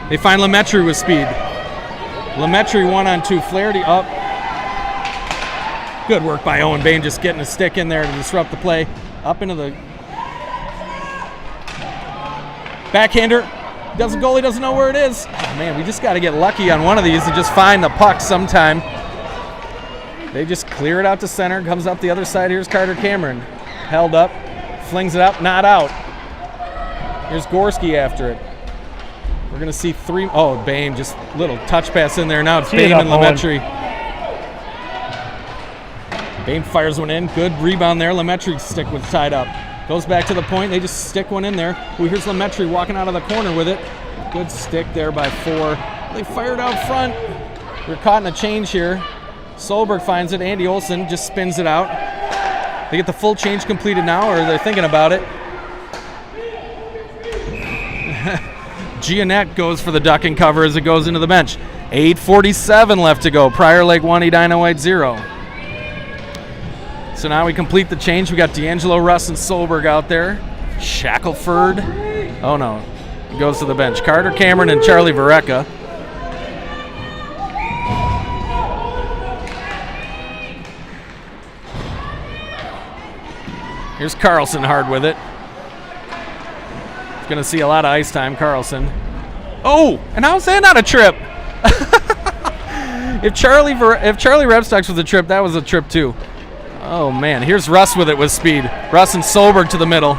Speaker 2: They find Lemetry with speed. Lemetry 1-on-2, Flaherty up. Good work by Owen Bame, just getting a stick in there to disrupt the play. Up into the backhander. Goalie doesn't know where it is. Oh, man, we just got to get lucky on one of these and just find the puck sometime. They just clear it out to center. Comes up the other side. Here's Carter Cameron. Held up. Flings it up. Not out. Here's Gorski after it. We're going to see 3. Oh, Bame. Just little touch pass in there. Now it's Bame and Lemetry. Bame fires one in. Good rebound there. Lemetry stick was tied up. Goes back to the point. They just stick one in there. Ooh, here's Lemetry walking out of the corner with it. Good stick there by 4. They fired out front. We're caught in a change here. Solberg finds it. Andy Olson just spins it out. They get the full change completed now, or they're thinking about it. Giannette goes for the duck and cover as it goes into the bench. 8:47 left to go. Prior Lake 1, Edina White 0. So now we complete the change. We got D'Angelo, Russ, and Solberg out there. Shackelford. Oh, no. He goes to the bench. Carter Cameron and Charlie Vereka. Here's Carlson hard with it. He's going to see a lot of ice time, Carlson. Oh, and how's that not a trip? If Charlie Rebstocks was a trip, that was a trip too. Oh, man. Here's Russ with it with speed. Russ and Solberg to the middle.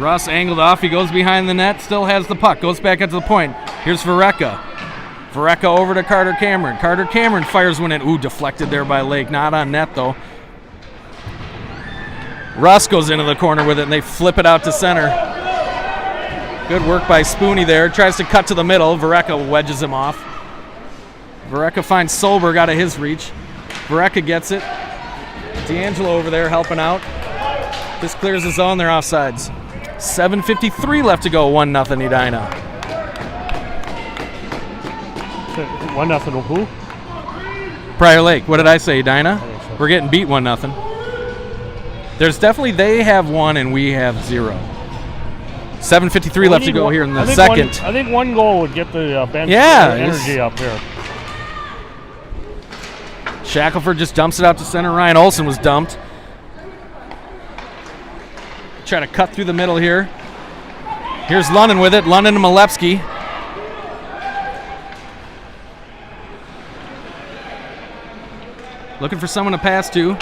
Speaker 2: Russ angled off. He goes behind the net. Still has the puck. Goes back up to the point. Here's Vereka. Vereka over to Carter Cameron. Carter Cameron fires one in. Ooh, deflected there by Lake. Not on net, though. Russ goes into the corner with it, and they flip it out to center. Good work by Spoonie there. Tries to cut to the middle. Varecka wedges him off. Varecka finds Solberg out of his reach. Varecka gets it. D'Angelo over there helping out. This clears the zone. They're offsides. 7:53 left to go. 1-0 Edina.
Speaker 3: 1-0 to who?
Speaker 2: Prior Lake. What did I say, Edina? We're getting beat 1-0. There's definitely they have 1 and we have 0. 7:53 left to go here in the second.
Speaker 3: I think 1 goal would get the bench energy up here.
Speaker 2: Shackelford just dumps it out to center. Ryan Olsen was dumped. Try to cut through the middle here. Here's London with it. London to Malepsky. Looking for someone to pass to.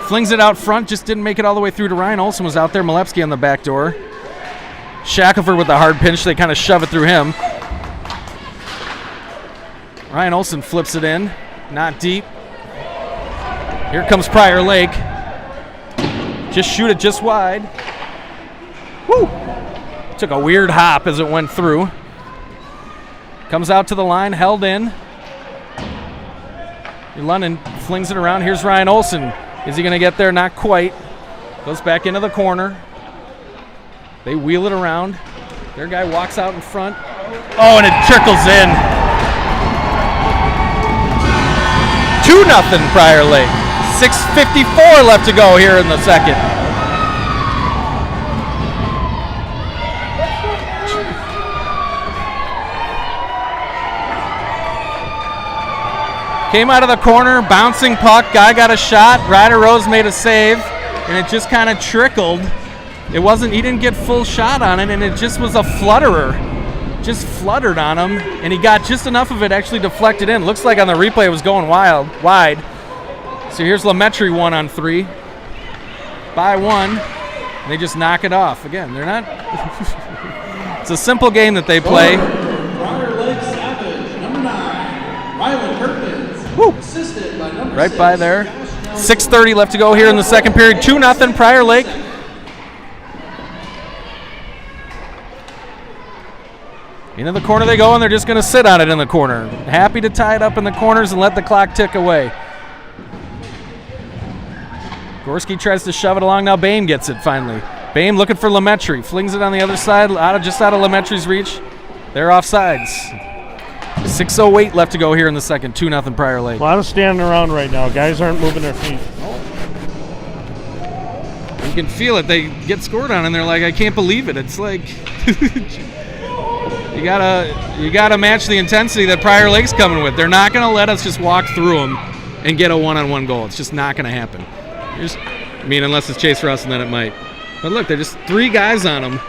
Speaker 2: Flings it out front. Just didn't make it all the way through to Ryan Olsen was out there. Malepsky on the back door. Shackelford with the hard pinch. They kind of shove it through him. Ryan Olsen flips it in. Not deep. Here comes Prior Lake. Just shoot it just wide. Woo! Took a weird hop as it went through. Comes out to the line, held in. London flings it around. Here's Ryan Olsen. Is he going to get there? Not quite. Goes back into the corner. They wheel it around. Their guy walks out in front. Oh, and it trickles in. 2-0 Prior Lake. 6:54 left to go here in the second. Came out of the corner, bouncing puck. Guy got a shot. Ryder Rose made a save, and it just kind of trickled. It wasn't. He didn't get full shot on it, and it just was a flutterer. Just fluttered on him, and he got just enough of it actually deflected in. Looks like on the replay it was going wide. So here's Lametry 1-on-3. By 1. And they just knock it off. Again, they're not. It's a simple game that they play.
Speaker 4: Prior Lake Savage, number 9. Rylan Perkins.
Speaker 2: Woo.
Speaker 4: Assisted by number
Speaker 2: Right
Speaker 4: 6.
Speaker 2: by there. 6:30 left to go here in the second period. 2-0 Prior Lake. Into the corner they go, and they're just going to sit on it in the corner. Happy to tie it up in the corners and let the clock tick away. Gorski tries to shove it along. Now Boehm gets it finally. Boehm looking for Lametry. Flings it on the other side, just out of Lametry's reach. They're offsides. 6:08 left to go here in the second. 2-0 Prior Lake.
Speaker 3: A lot of standing around right now. Guys aren't moving their feet.
Speaker 2: You can feel it. They get scored on, and they're like, I can't believe it. It's like... You gotta match the intensity that Prior Lake's coming with. They're not gonna let us just walk through them and get a 1-on-1 goal. It's just not gonna happen. Unless it's Chase Russ, and then it might. But look, they're just 3 guys on them,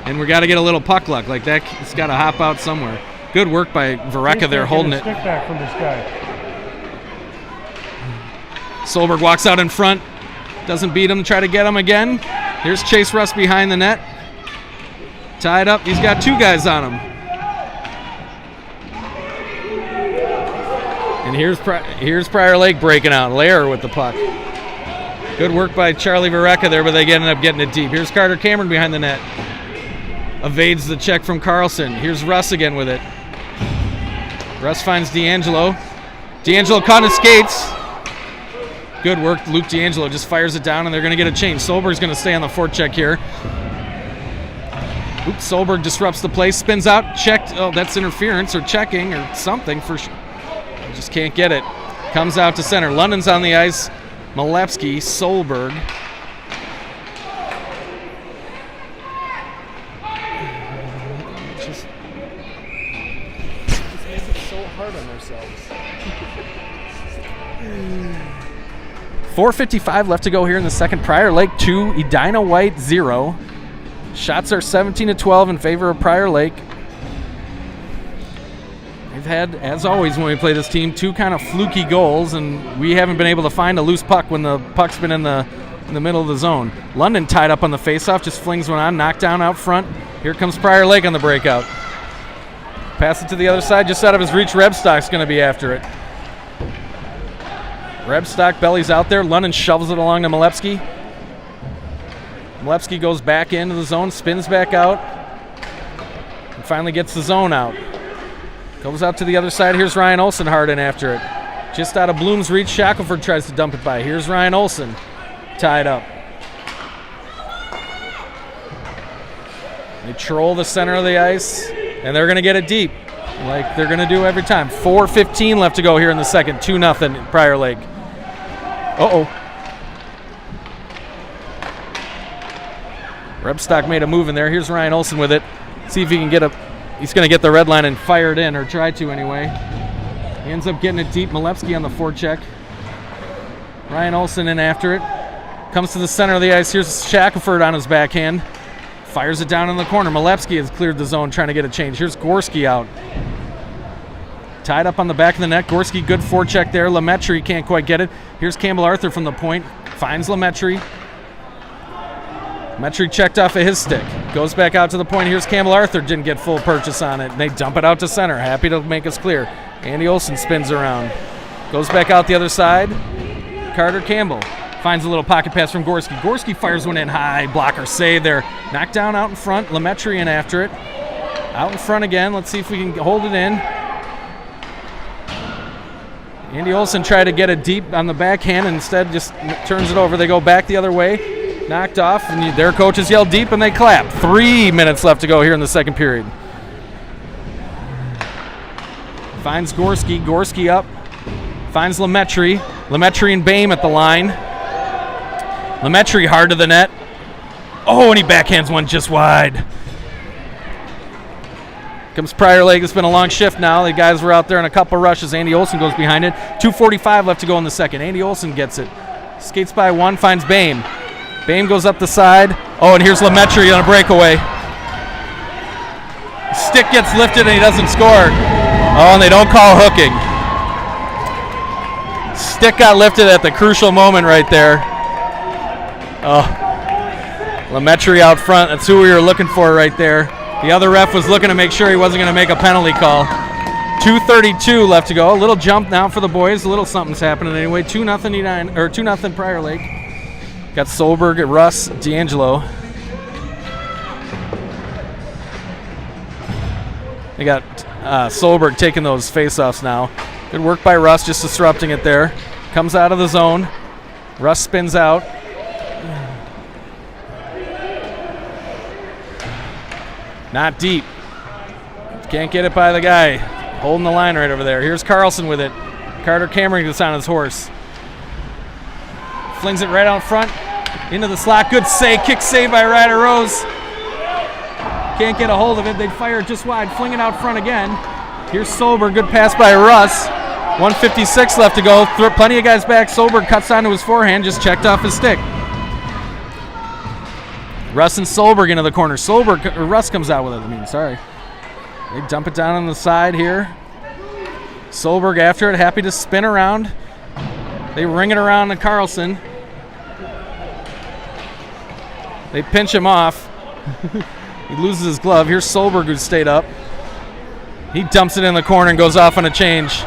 Speaker 2: and we got to get a little puck luck like that. It's got to hop out somewhere. Good work by Varecka there, holding it.
Speaker 3: Stick back from this guy.
Speaker 2: Solberg walks out in front, doesn't beat him. Try to get him again. Here's Chase Russ behind the net. Tied up. He's got 2 guys on him. And here's Prior Lake breaking out. Lair with the puck. Good work by Charlie Varecka there, but they end up getting it deep. Here's Carter Cameron behind the net. Evades the check from Carlson. Here's Russ again with it. Russ finds D'Angelo. D'Angelo caught his skates. Good work. Luke D'Angelo just fires it down, and they're going to get a change. Solberg's going to stay on the forecheck here. Oops, Solberg disrupts the play, spins out, checked. Oh, that's interference or checking or something for sure. Just can't get it. Comes out to center. London's on the ice. Malepsky, Solberg. Just make it so hard on themselves. 4:55 left to go here in the second. Prior Lake 2, Edina White 0. Shots are 17-12 in favor of Prior Lake. We've had, as always when we play this team, 2 kind of fluky goals, and we haven't been able to find a loose puck when the puck's been in the middle of the zone. London tied up on the faceoff, just flings one on, knockdown out front. Here comes Prior Lake on the breakout. Pass it to the other side, just out of his reach. Rebstock's going to be after it. Rebstock bellies out there. London shovels it along to Malepsky. Malepsky goes back into the zone, spins back out, and finally gets the zone out. Goes out to the other side. Here's Ryan Olsen hard in after it. Just out of Bloom's reach, Shackelford tries to dump it by. Here's Ryan Olsen, tied up. They troll the center of the ice, and they're going to get it deep, like they're going to do every time. 4:15 left to go here in the second. 2-0 Prior Lake. Uh-oh. Rebstock made a move in there. Here's Ryan Olsen with it. See if he can get a... He's going to get the red line and fire it in, or try to anyway. He ends up getting it deep. Malepsky on the forecheck. Ryan Olsen in after it. Comes to the center of the ice. Here's Shackelford on his backhand. Fires it down in the corner. Malepsky has cleared the zone trying to get a change. Here's Gorski out. Tied up on the back of the net. Gorski, good forecheck there. Lemaitre can't quite get it. Here's Campbell Arthur from the point. Finds Lemaitre. Lemaitre checked off of his stick. Goes back out to the point. Here's Campbell Arthur. Didn't get full purchase on it. And they dump it out to center. Happy to make us clear. Andy Olsen spins around. Goes back out the other side. Carter Campbell finds a little pocket pass from Gorski. Gorski fires one in high. Blocker save there. Knocked down out in front. Lemaitre in after it. Out in front again. Let's see if we can hold it in. Andy Olsen tried to get it deep on the backhand and instead just turns it over. They go back the other way. Knocked off, and their coaches yell deep, and they clap. 3 minutes left to go here in the second period. Finds Gorski. Gorski up. Finds Lemaitre. Lemaitre and Bame at the line. Lemaitre hard to the net. Oh, and he backhands one just wide. Comes Prior Lake. It's been a long shift now. The guys were out there in a couple rushes. Andy Olsen goes behind it. 2:45 left to go in the second. Andy Olsen gets it. Skates by one, finds Bame. Bame goes up the side. Oh, and here's Lemaitre on a breakaway. Stick gets lifted and he doesn't score. Oh, and they don't call hooking. Stick got lifted at the crucial moment right there. Oh, Lemaitre out front. That's who we were looking for right there. The other ref was looking to make sure he wasn't going to make a penalty call. 2:32 left to go. A little jump now for the boys. A little something's happening anyway. 2-0 Edina, or 2-0 Prior Lake. Got Solberg, Russ, D'Angelo. They got Solberg taking those face-offs now. Good work by Russ, just disrupting it there. Comes out of the zone. Russ spins out. Not deep. Can't get it by the guy. Holding the line right over there. Here's Carlson with it. Carter Cameron gets on his horse. Flings it right out front. Into the slot. Good save. Kick save by Ryder Rose. Can't get a hold of it. They fire it just wide. Fling it out front again. Here's Solberg. Good pass by Russ. 1:56 left to go. Plenty of guys back. Solberg cuts onto his forehand. Just checked off his stick. Russ and Solberg into the corner. Russ comes out with it, sorry. They dump it down on the side here. Solberg after it. Happy to spin around. They ring it around to Carlson. They pinch him off. He loses his glove. Here's Solberg, who stayed up. He dumps it in the corner and goes off on a change.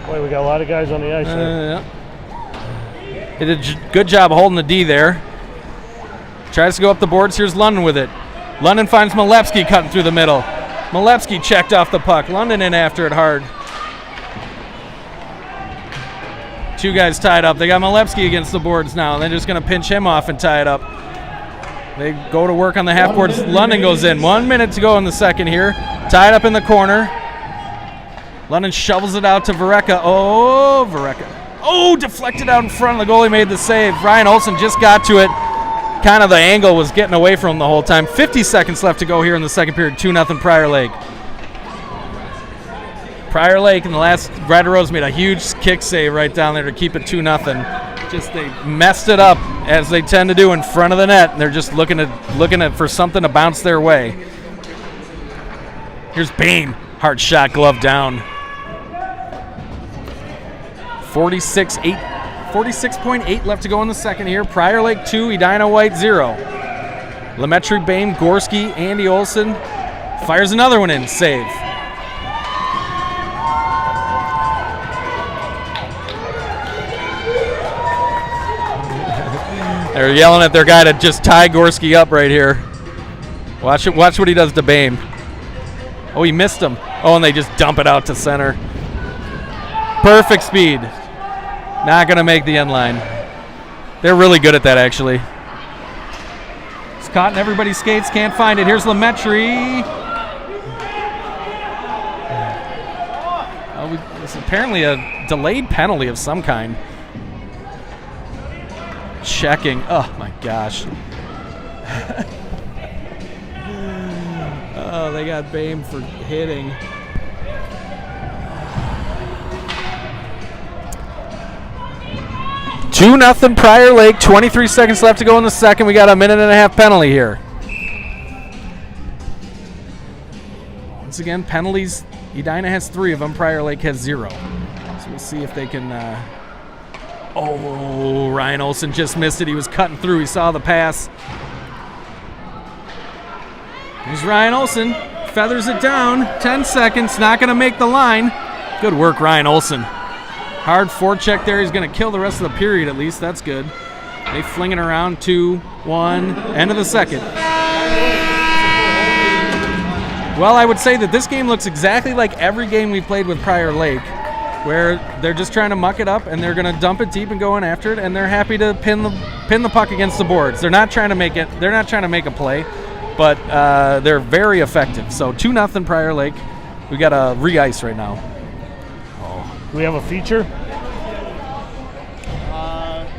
Speaker 3: Boy, we got a lot of guys on the ice there.
Speaker 2: Yeah. They did a good job holding the D there. Tries to go up the boards. Here's London with it. London finds Malepsky cutting through the middle. Malepsky checked off the puck. London in after it hard. Two guys tied up. They got Malepsky against the boards now. They're just going to pinch him off and tie it up. They go to work on the half boards. London goes in. 1 minute to go in the second here. Tied up in the corner. London shovels it out to Vereka. Oh, Vereka. Oh, deflected out in front. The goalie made the save. Ryan Olsen just got to it. Kind of the angle was getting away from him the whole time. 50 seconds left to go here in the second period. 2-0 Prior Lake. Prior Lake in the last, Ryder Rose made a huge kick save right down there to keep it 2-0. Just they messed it up as they tend to do in front of the net, and they're just looking at for something to bounce their way. Here's Bame, hard shot, glove down. 46.8 left to go in the second here. Prior Lake 2, Edina White 0. Lemaitre, Bame, Gorski, Andy Olsen fires another one in, save. They're yelling at their guy to just tie Gorski up right here. Watch it. Watch what he does to Bame. Oh, he missed him. Oh, and they just dump it out to center. Perfect speed. Not going to make the end line. They're really good at that, actually. It's caught in everybody's skates. Can't find it. Here's Lemaitre. Oh, it's apparently a delayed penalty of some kind. Checking. Oh, my gosh. Oh, they got Bame for hitting. Two nothing Prior Lake. 23 seconds left to go in the second. We got a 1.5-minute penalty here. Once again, penalties. Edina has 3 of them. Prior Lake has 0. So we'll see if they can. Oh, Ryan Olsen just missed it. He was cutting through. He saw the pass. Here's Ryan Olsen. Feathers it down. 10 seconds. Not going to make the line. Good work, Ryan Olsen. Hard forecheck there. He's going to kill the rest of the period at least. That's good. They fling it around. 2, 1. End of the second. Well, I would say that this game looks exactly like every game we played with Prior Lake, where they're just trying to muck it up and they're going to dump it deep and go in after it, and they're happy to pin the puck against the boards. They're not trying to make it. They're not trying to make a play, but they're very effective. So 2-0 Prior Lake. We got a re-ice right now.
Speaker 3: Do we have a feature?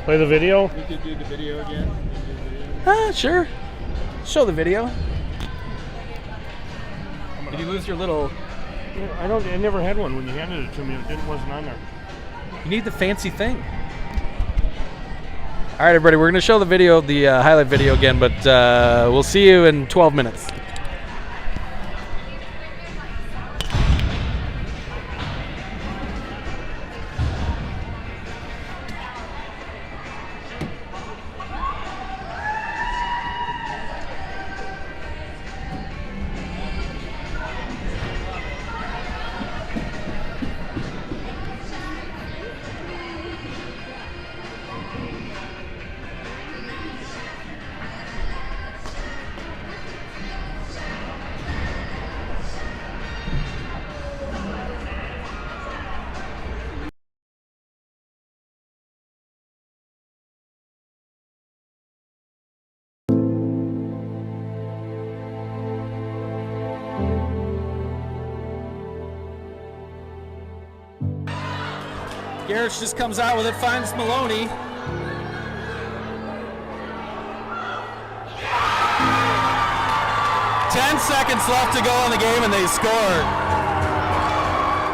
Speaker 3: Play the video?
Speaker 1: We could do the video again.
Speaker 2: Sure. Show the video. Did you lose your little...
Speaker 3: I never had one when you handed it to me. It wasn't on there.
Speaker 2: You need the fancy thing. All right, everybody. We're going to show the video, the highlight video again, but we'll see you in 12 minutes. Garrett just comes out with it, finds Maloney. Ten seconds left to go in the game and they scored.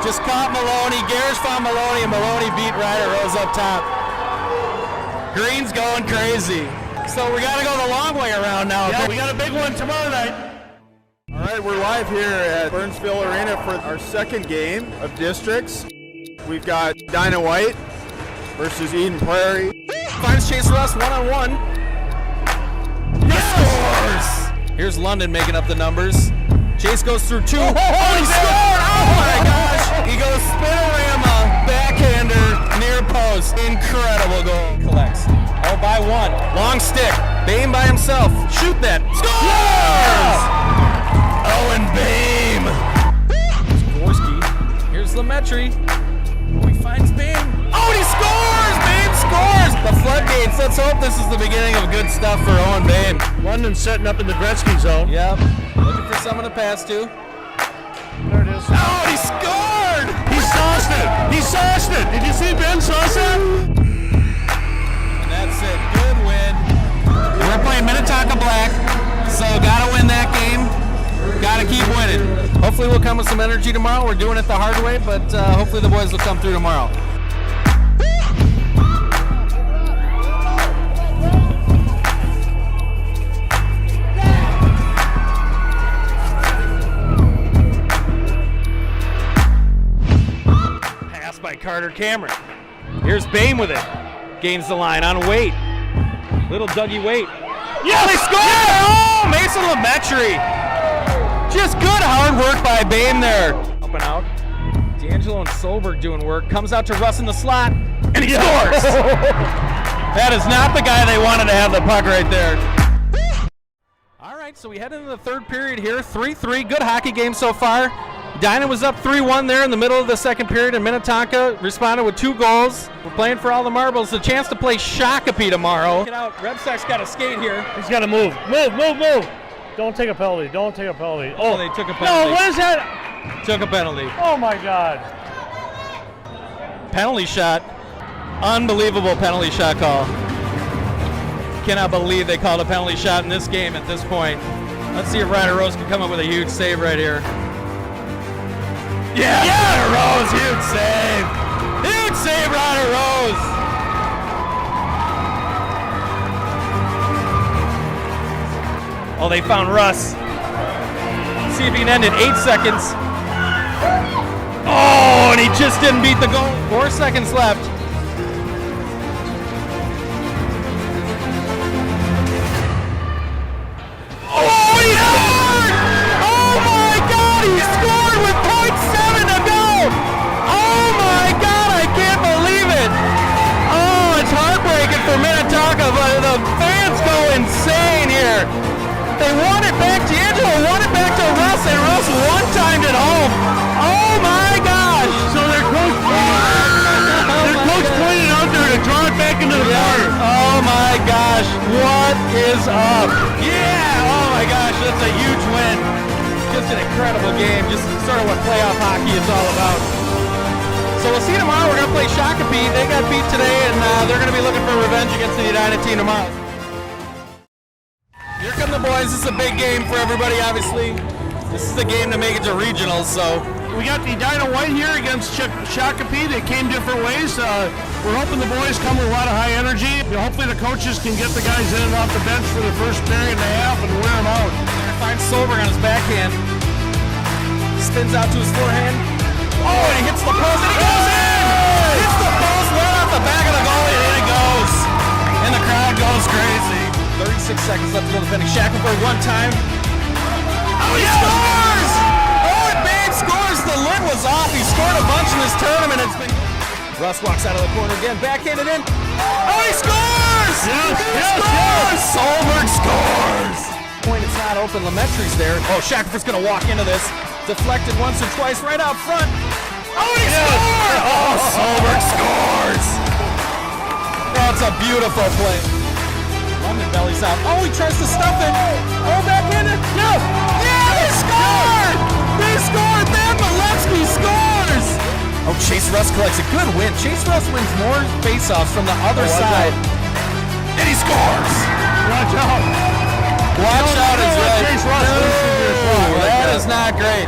Speaker 2: Just caught Maloney. Garrett found Maloney and Maloney beat Ryder Rose up top. Green's going crazy. So we got to go the long way around now.
Speaker 3: Yeah, we got a big one tomorrow night.
Speaker 1: All right, we're live here at Burnsville Arena for our second game of districts. We've got Edina White versus Eden Prairie.
Speaker 2: Finds Chase Russ one-on-one. Yes! Scores! Here's London making up the numbers. Chase goes through 2. Oh, he scored! Oh my gosh! He goes spinorama, backhander, near post. Incredible goal. Collects. Oh, by 1. Long stick. Bame by himself. Shoot that. Scores! Owen Bame. Gorski. Here's Lemaitre. Oh, he finds Bame. Oh, and he scores! Bame scores! The floodgates. Let's hope this is the beginning of good stuff for Owen Bame.
Speaker 3: London's setting up in the Gretzky zone.
Speaker 2: Yep. Looking for someone to pass to.
Speaker 3: There it is.
Speaker 2: Oh, he scored!
Speaker 3: He sauced it! He sauced it! Did you see Ben sauce that?
Speaker 2: And that's it. Good win. We're playing Minnetonka Black, so gotta win that game. Gotta keep winning. Hopefully we'll come with some energy tomorrow. We're doing it the hard way, but hopefully the boys will come through tomorrow. Pass by Carter Cameron. Here's Bame with it. Gains the line on Waite. Little Dougie Waite. Yeah, they scored! Oh, Mason Lemaitre. Just good hard work by Bame there. Up and out. D'Angelo and Solberg doing work. Comes out to Russ in the slot, and he scores! That is not the guy they wanted to have the puck right there. All right, so we head into the third period here. 3-3, good hockey game so far. Edina was up 3-1 there in the middle of the second period, and Minnetonka responded with 2 goals. We're playing for all the marbles. A chance to play Shakopee tomorrow. Get out. Rebsack's got to skate here.
Speaker 3: He's got to move. Move. Don't take a penalty. Oh,
Speaker 2: They took a penalty.
Speaker 3: No, what is that?
Speaker 2: Took a penalty.
Speaker 3: Oh, my God.
Speaker 2: Penalty shot. Unbelievable penalty shot call. Cannot believe they called a penalty shot in this game at this point. Let's see if Ryder Rose can come up with a huge save right here. Yeah, Ryder Rose, huge save. Huge save, Ryder Rose. Oh, they found Russ. See if he can end in 8 seconds. Oh, and he just didn't beat the goal. 4 seconds left. Oh, he scored! Oh my God, he scored with .7 to go! Oh my God, I can't believe it! Oh, it's heartbreaking for Minnetonka, but the fans go insane here. They won it back. D'Angelo won it back to Russ, and Russ one-timed it home. Oh my gosh!
Speaker 3: So their coach pointed out there to draw it back into the corner.
Speaker 2: Oh my gosh, what is up? Yeah! Oh my gosh, that's a huge win. Just an incredible game. Just sort of what playoff hockey is all about. So we'll see you tomorrow. We're going to play Shakopee. They got beat today, and they're going to be looking for revenge against the Edina team tomorrow. Here come the boys. This is a big game for everybody, obviously. This is the game to make it to regionals, so.
Speaker 3: We got the Edina White here against Shakopee. They came different ways. We're hoping the boys come with a lot of high energy. Hopefully the coaches can get the guys in and off the bench for the first period and a half and wear them out.
Speaker 2: Finds Solberg on his backhand. Spins out to his forehand. Oh, and he hits the post, and he goes in! Hits the post right off the back of the goalie, and in it goes. And the crowd goes crazy. 36 seconds left to go to the penny. Shackelford one time. Oh, he scores! Oh, and Babe scores. The lid was off. He scored a bunch in this tournament. It's been. Russ walks out of the corner again, backhanded in. Oh, he scores! Yes! Solberg scores! Point, it's not open. Lemetry's there. Oh, Shackelford's going to walk into this. Deflected once or twice right out front. Oh, he scored! Oh, Solberg scores! That's a beautiful play. London bellies out. Oh, he tries to stuff it. Oh, backhanded. No! Yeah, they scored! They scored! Ben Malevsky scores! Oh, Chase Russ collects a good win. Chase Russ wins more faceoffs from the other side. And he scores!
Speaker 3: Watch out!
Speaker 2: Watch out is right.
Speaker 3: Chase Russ
Speaker 2: That is not great.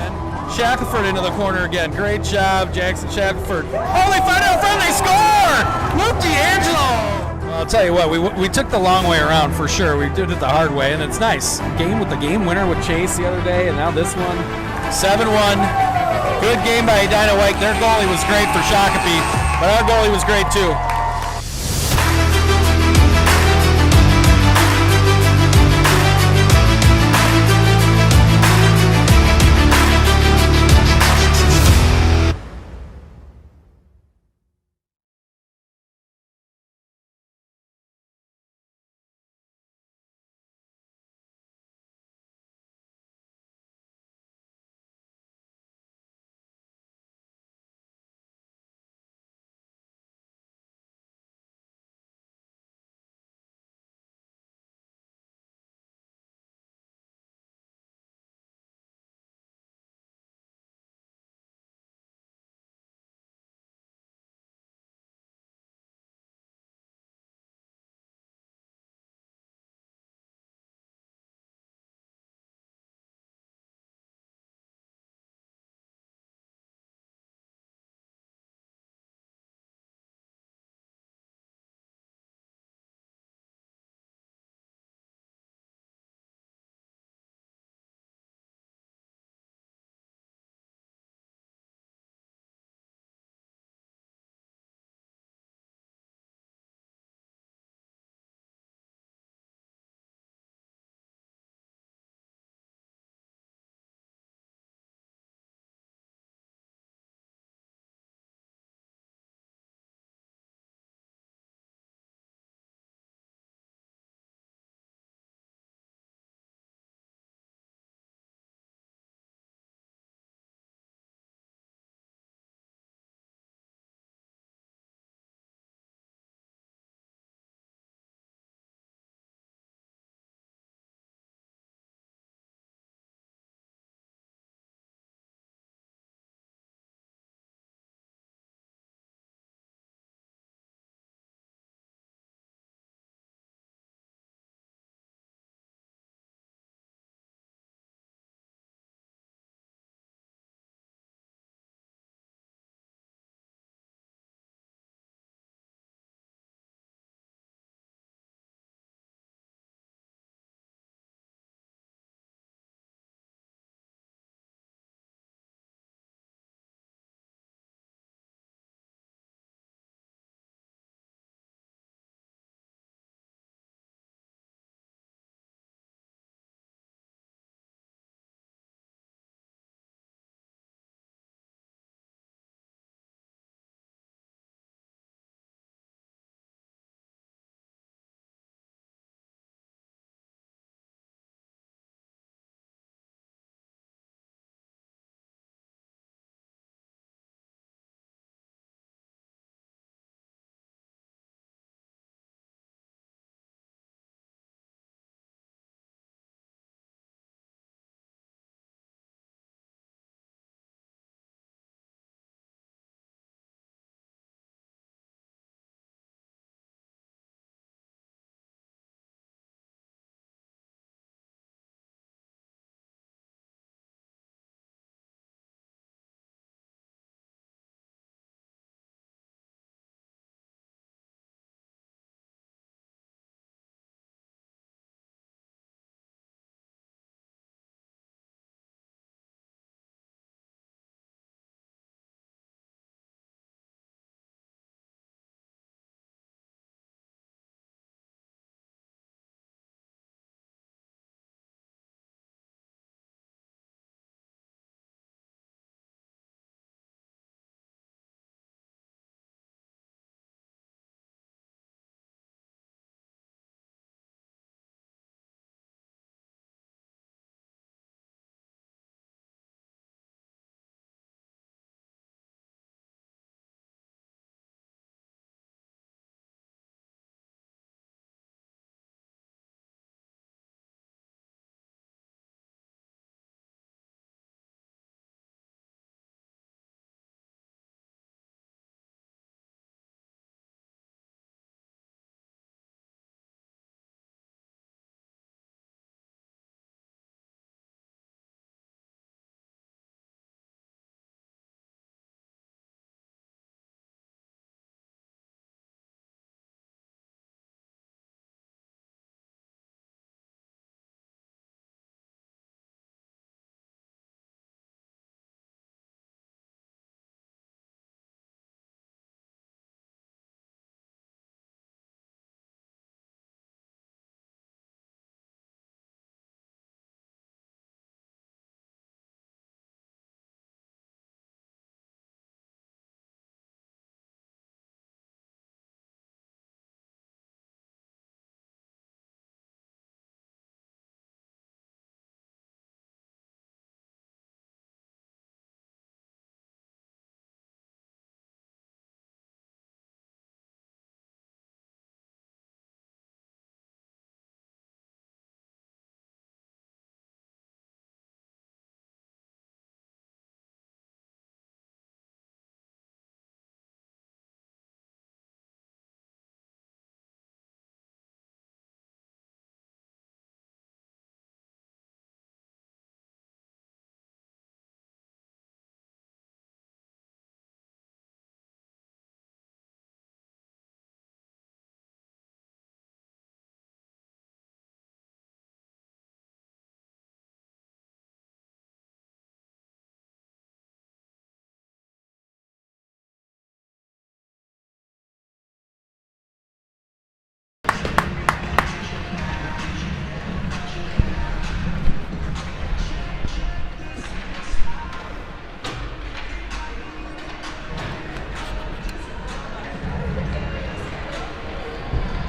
Speaker 2: Shackelford into the corner again. Great job, Jackson Shackelford. Oh, they find out front. They score! Luke D'Angelo! Well, I'll tell you what, we took the long way around for sure. We did it the hard way, and it's nice. Game with the game winner with Chase the other day, and now this one. 7-1. Good game by Edina White. Their goalie was great for Shakopee, but our goalie was great too.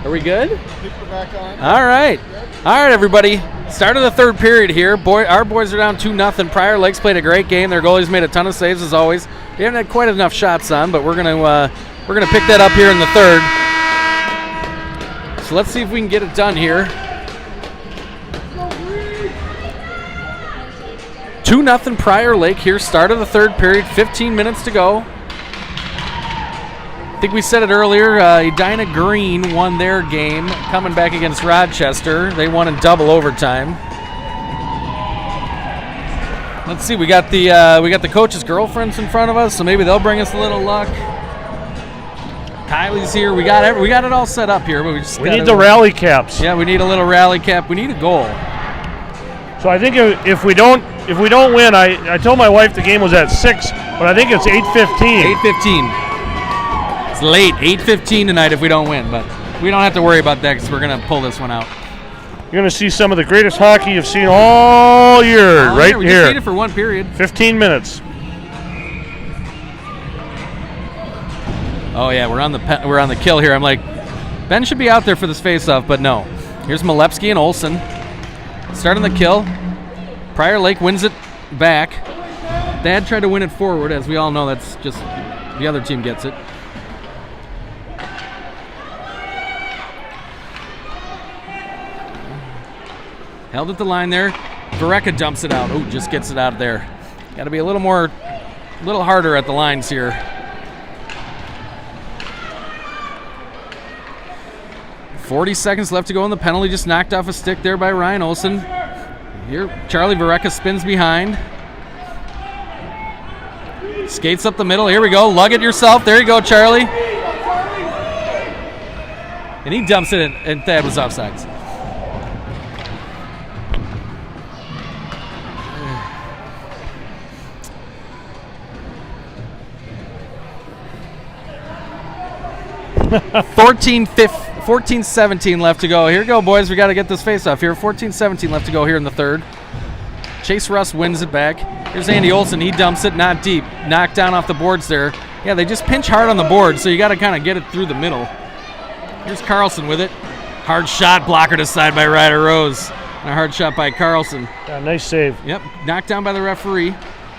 Speaker 2: Are we good?
Speaker 1: I think we're back on.
Speaker 2: All right. All right, everybody. Start of the third period here. Our boys are down 2-0. Prior Lakes played a great game. Their goalies made a ton of saves as always. They haven't had quite enough shots on, but we're gonna pick that up here in the third. So let's see if we can get it done here. 2-0 Prior Lake here. Start of the third period. 15 minutes to go. I think we said it earlier, Edina Green won their game coming back against Rochester. They won in double overtime. Let's see, we got the coach's girlfriends in front of us, so maybe they'll bring us a little luck. Kylie's here. We got it all set up here, but we
Speaker 3: need the rally caps.
Speaker 2: Yeah, we need a little rally cap. We need a goal.
Speaker 3: So I think if we don't win, I told my wife the game was at 6, but I think it's 8:15.
Speaker 2: 8:15. It's late, 8:15 tonight if we don't win, but we don't have to worry about that because we're going to pull this one out.
Speaker 3: You're going to see some of the greatest hockey you've seen all year, right
Speaker 2: We
Speaker 3: here.
Speaker 2: just need it for one period.
Speaker 3: 15 minutes.
Speaker 2: Oh yeah, we're on the kill here. I'm like, Ben should be out there for this face-off, but no. Here's Malepsky and Olsen. Starting the kill. Prior Lake wins it back. Dad tried to win it forward, as we all know. That's just the other team gets it. Held at the line there. Vereka dumps it out. Oh, just gets it out of there. Got to be a little harder at the lines here. .40 seconds left to go in the penalty. Just knocked off a stick there by Ryan Olsen. Here, Charlie Vereka spins behind. Skates up the middle. Here we go. Lug it yourself. There you go, Charlie. And he dumps it in, and Thad was offsides. .14-17 left to go. Here we go, boys. We got to get this face-off here. 14-17 left to go here in the third. Chase Russ wins it back. Here's Andy Olsen. He dumps it, not deep. Knocked down off the boards there. Yeah, they just pinch hard on the board, so you got to kind of get it through the middle. Here's Carlson with it. Hard shot, blocker to side by Ryder Rose. And a hard shot by Carlson.
Speaker 3: Yeah, nice save.
Speaker 2: Yep, knocked down by the referee.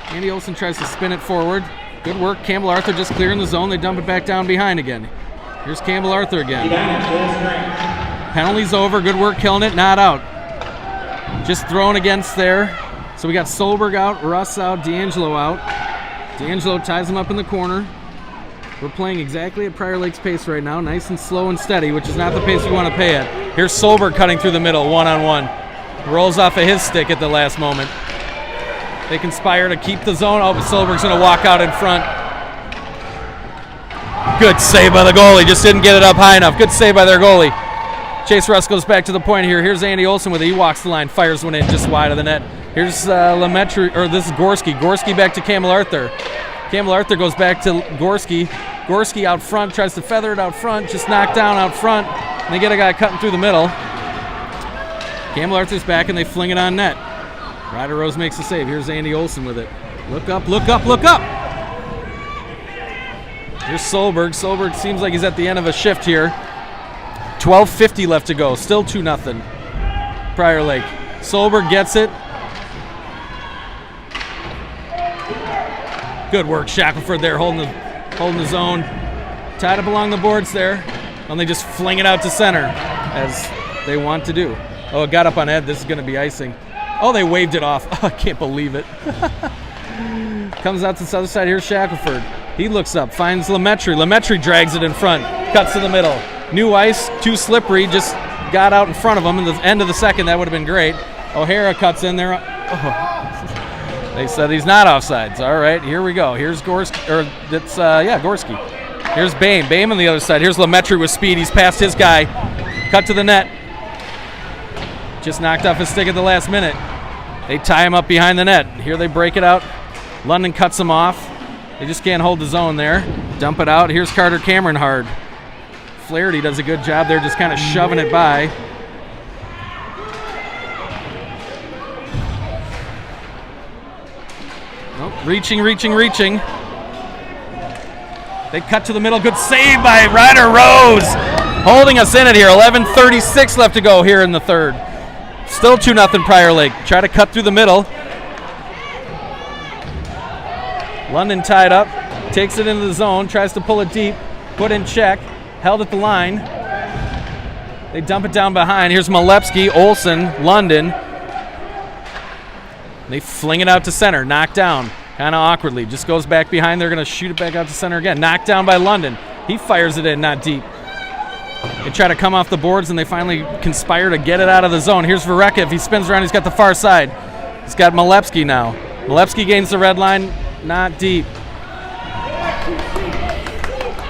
Speaker 2: Andy Olsen tries to spin it forward. Good work. Campbell Arthur just clearing the zone. They dump it back down behind again. Here's Campbell Arthur again. Penalty's over. Good work killing it. Not out. Just thrown against there. So we got Solberg out, Russ out, D'Angelo out. D'Angelo ties him up in the corner. We're playing exactly at Prior Lake's pace right now. Nice and slow and steady, which is not the pace we want to play at. Here's Solberg cutting through the middle, one-on-one. Rolls off of his stick at the last moment. They conspire to keep the zone. Oh, but Solberg's going to walk out in front. Good save by the goalie. Just didn't get it up high enough. Good save by their goalie. Chase Russ goes back to the point here. Here's Andy Olsen with it. He walks the line, fires one in just wide of the net. Here's Lemaitre, or this is Gorski. Gorski back to Campbell Arthur. Campbell Arthur goes back to Gorski. Gorski out front, tries to feather it out front, just knocked down out front. And they get a guy cutting through the middle. Campbell Arthur's back and they fling it on net. Ryder Rose makes the save. Here's Andy Olsen with it. Look up, look up, look up! Here's Solberg. Solberg seems like he's at the end of a shift here. 12:50 left to go. Still 2-0. Prior Lake. Solberg gets it. Good work, Shackelford there holding the zone. Tied up along the boards there. And they just fling it out to center, as they want to do. Oh, it got up on Ed. This is going to be icing. Oh, they waved it off. Oh, I can't believe it. Comes out to the other side. Here's Shackelford. He looks up, finds Lemaitre. Lemaitre drags it in front, cuts to the middle. New ice, too slippery, just got out in front of him in the end of the second. That would have been great. O'Hara cuts in there. Oh. They said he's not offsides. All right, here we go. Here's Gorski, or it's Gorski. Here's Bame. Bame on the other side. Here's Lemaitre with speed. He's past his guy. Cut to the net. Just knocked off his stick at the last minute. They tie him up behind the net. Here they break it out. London cuts him off. They just can't hold the zone there. Dump it out. Here's Carter Cameron hard. Flaherty does a good job there, just kind of shoving it by. Oh, reaching. They cut to the middle. Good save by Ryder Rose. holding us in it here. 11:36 left to go here in the third. Still 2-0 Prior Lake. Try to cut through the middle. London tied up, takes it into the zone, tries to pull it deep, put in check, held at the line. They dump it down behind. Here's Malepsky, Olsen, London. They fling it out to center, knocked down, kind of awkwardly. Just goes back behind. They're going to shoot it back out to center again. Knocked down by London. He fires it in, not deep. They try to come off the boards, and they finally conspire to get it out of the zone. Here's Vareka. If he spins around, he's got the far side. He's got Malepsky now. Malepsky gains the red line, not deep.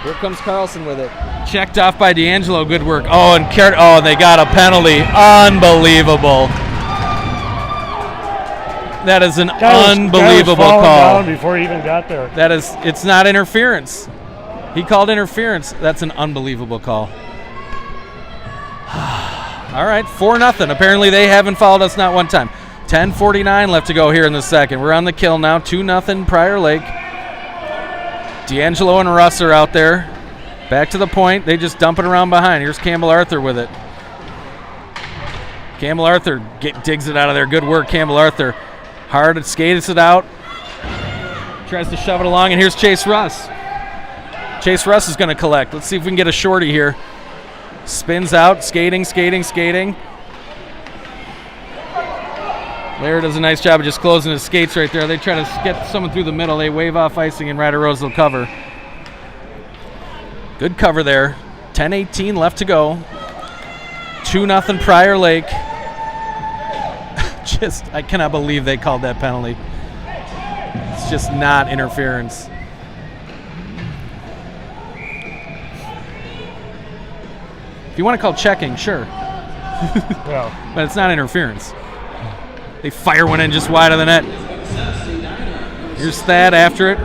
Speaker 2: Here comes Carlson with it. Checked off by D'Angelo. Good work. Oh, and they got a penalty. Unbelievable. That is an unbelievable call.
Speaker 3: Down before he even got there.
Speaker 2: It's not interference. He called interference. That's an unbelievable call. All right, 4-0. Apparently they haven't fouled us not one time. 10:49 left to go here in the second. We're on the kill now. 2-0 Prior Lake. D'Angelo and Russ are out there. Back to the point. They just dump it around behind. Here's Campbell Arthur with it. Campbell Arthur digs it out of there. Good work, Campbell Arthur. Hard skates it out. Tries to shove it along, and here's Chase Russ. Chase Russ is going to collect. Let's see if we can get a shorty here. Spins out, skating. Laird does a nice job of just closing his skates right there. They try to get someone through the middle. They wave off icing, and Ryder Rose will cover. Good cover there. 10:18 left to go. 2-0 Prior Lake. I cannot believe they called that penalty. It's just not interference. If you want to call checking, sure.
Speaker 3: Yeah.
Speaker 2: But it's not interference. They fire one in just wide of the net. Here's Thad after it.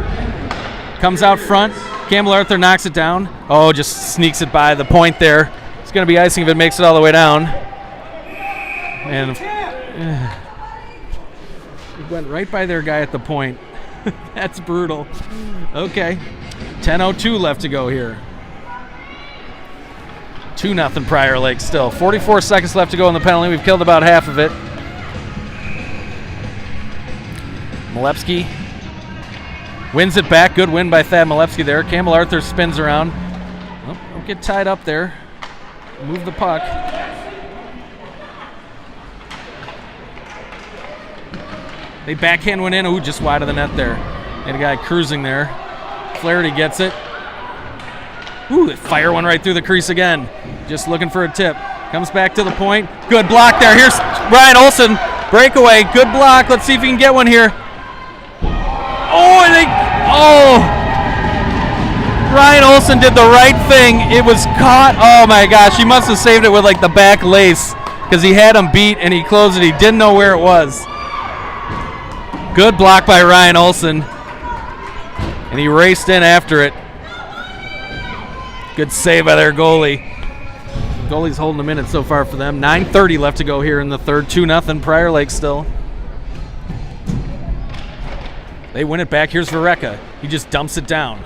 Speaker 2: Comes out front. Campbell Arthur knocks it down. Oh, just sneaks it by the point there. It's going to be icing if it makes it all the way down. And it went right by their guy at the point. That's brutal. Okay. 10:02 left to go here. 2-0 Prior Lake still. 44 seconds left to go in the penalty. We've killed about half of it. Malepsky wins it back. Good win by Thad Malepsky there. Campbell Arthur spins around. Oh, don't get tied up there. Move the puck. They backhand one in. Ooh, just wide of the net there. And a guy cruising there. Flaherty gets it. Ooh, they fire one right through the crease again. Just looking for a tip. Comes back to the point. Good block there. Here's Ryan Olsen. Breakaway. Good block. Let's see if he can get one here. Ryan Olsen did the right thing. It was caught. Oh my gosh, he must have saved it with like the back lace because he had him beat and he closed it. He didn't know where it was. Good block by Ryan Olsen. And he raced in after it. Good save by their goalie. Goalie's holding a minute so far for them. 9:30 left to go here in the third. 2-0 Prior Lake still. They win it back. Here's Vareka. He just dumps it down.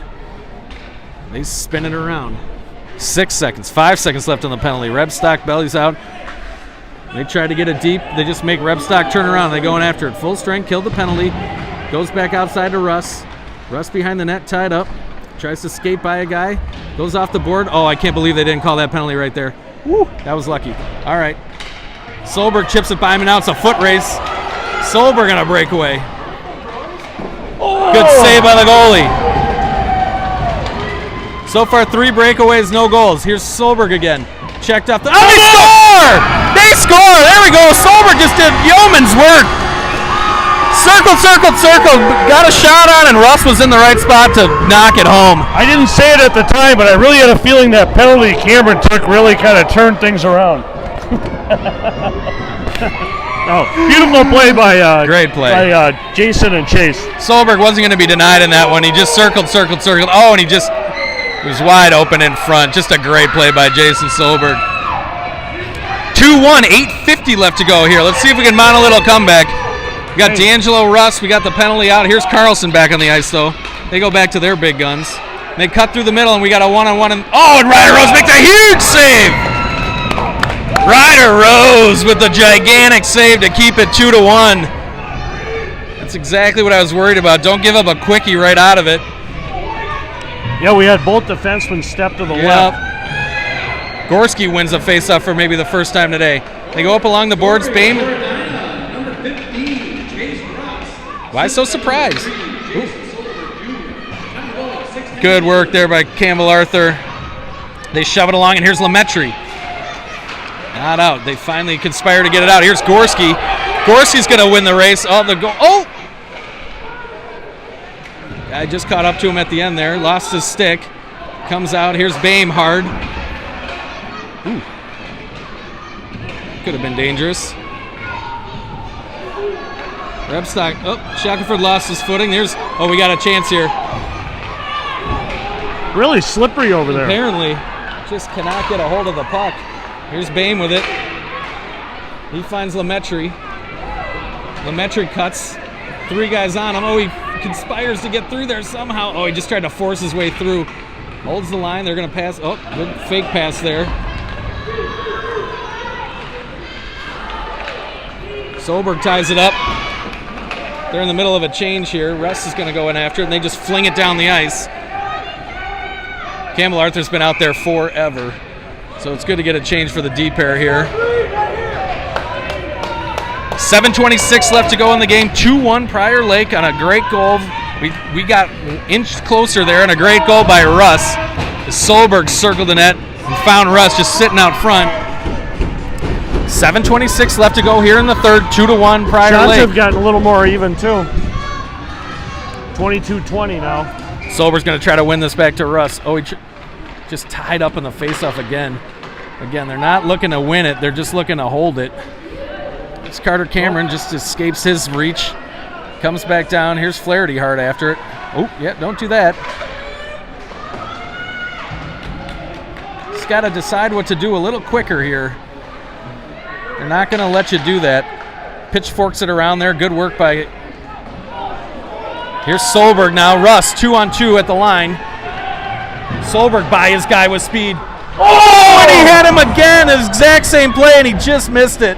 Speaker 2: They spin it around. 6 seconds. 5 seconds left on the penalty. Rebstock bellies out. They try to get it deep. They just make Rebstock turn around. They going after it. Full strength. Killed the penalty. Goes back outside to Russ. Russ behind the net, tied up. Tries to skate by a guy. Goes off the board. Oh, I can't believe they didn't call that penalty right there. Woo, that was lucky. All right. Solberg chips it by him, and now it's a foot race. Solberg on a breakaway. Good save by the goalie. So far, 3 breakaways, no goals. Here's Solberg again. Checked off the... Oh, they score! They score! There we go. Solberg just did yeoman's work. Circle. Got a shot on, and Russ was in the right spot to knock it home.
Speaker 3: I didn't say it at the time, but I really had a feeling that penalty Cameron took really kind of turned things around. Beautiful play by
Speaker 2: great play
Speaker 3: by Jason and Chase.
Speaker 2: Solberg wasn't going to be denied in that one. He just circled. Oh, and he was wide open in front. Just a great play by Jason Solberg. 2-1, 8:50 left to go here. Let's see if we can mount a little comeback. We got D'Angelo, Russ. We got the penalty out. Here's Carlson back on the ice, though. They go back to their big guns. They cut through the middle, and we got a one-on-one. And Ryder Rose makes a huge save. Ryder Rose with the gigantic save to keep it 2-1. That's exactly what I was worried about. Don't give up a quickie right out of it.
Speaker 3: Yeah, we had both defensemen step to the left.
Speaker 2: Gorski wins a faceoff for maybe the first time today. They go up along the boards. Bame. Why so surprised? Ooh. Good work there by Campbell Arthur. They shove it along, and here's Lemaitre. Not out. They finally conspire to get it out. Here's Gorski. Gorski's going to win the race. Oh, the goal. Oh! I just caught up to him at the end there. Lost his stick. Comes out. Here's Bame hard. Ooh. Could have been dangerous. Rebstock. Oh, Shackelford lost his footing. We got a chance here.
Speaker 3: Really slippery over there.
Speaker 2: Apparently, just cannot get a hold of the puck. Here's Bame with it. He finds Lemaitre. Lemaitre cuts. 3 guys on him. Oh, he conspires to get through there somehow. Oh, he just tried to force his way through. Holds the line. They're going to pass. Oh, good fake pass there. Solberg ties it up. They're in the middle of a change here. Russ is going to go in after it, and they just fling it down the ice. Campbell Arthur's been out there forever, so it's good to get a change for the D pair here. 7:26 left to go in the game. 2-1 Prior Lake on a great goal. We got an inch closer there, and a great goal by Russ. Solberg circled the net and found Russ just sitting out front. 7:26 left to go here in the third. 2-1 Prior
Speaker 3: Shots
Speaker 2: Lake.
Speaker 3: have gotten a little more even too. 22-20 now.
Speaker 2: Solberg's going to try to win this back to Russ. Oh, he just tied up in the faceoff again. Again, they're not looking to win it. They're just looking to hold it. It's Carter Cameron just escapes his reach. Comes back down. Here's Flaherty hard after it. Oh, yeah, don't do that. Just got to decide what to do a little quicker here. They're not going to let you do that. Pitchforks it around there. Good work by... Here's Solberg now. Russ, 2-on-2 at the line. Solberg by his guy with speed. Oh, and he had him again. The exact same play, and he just missed it.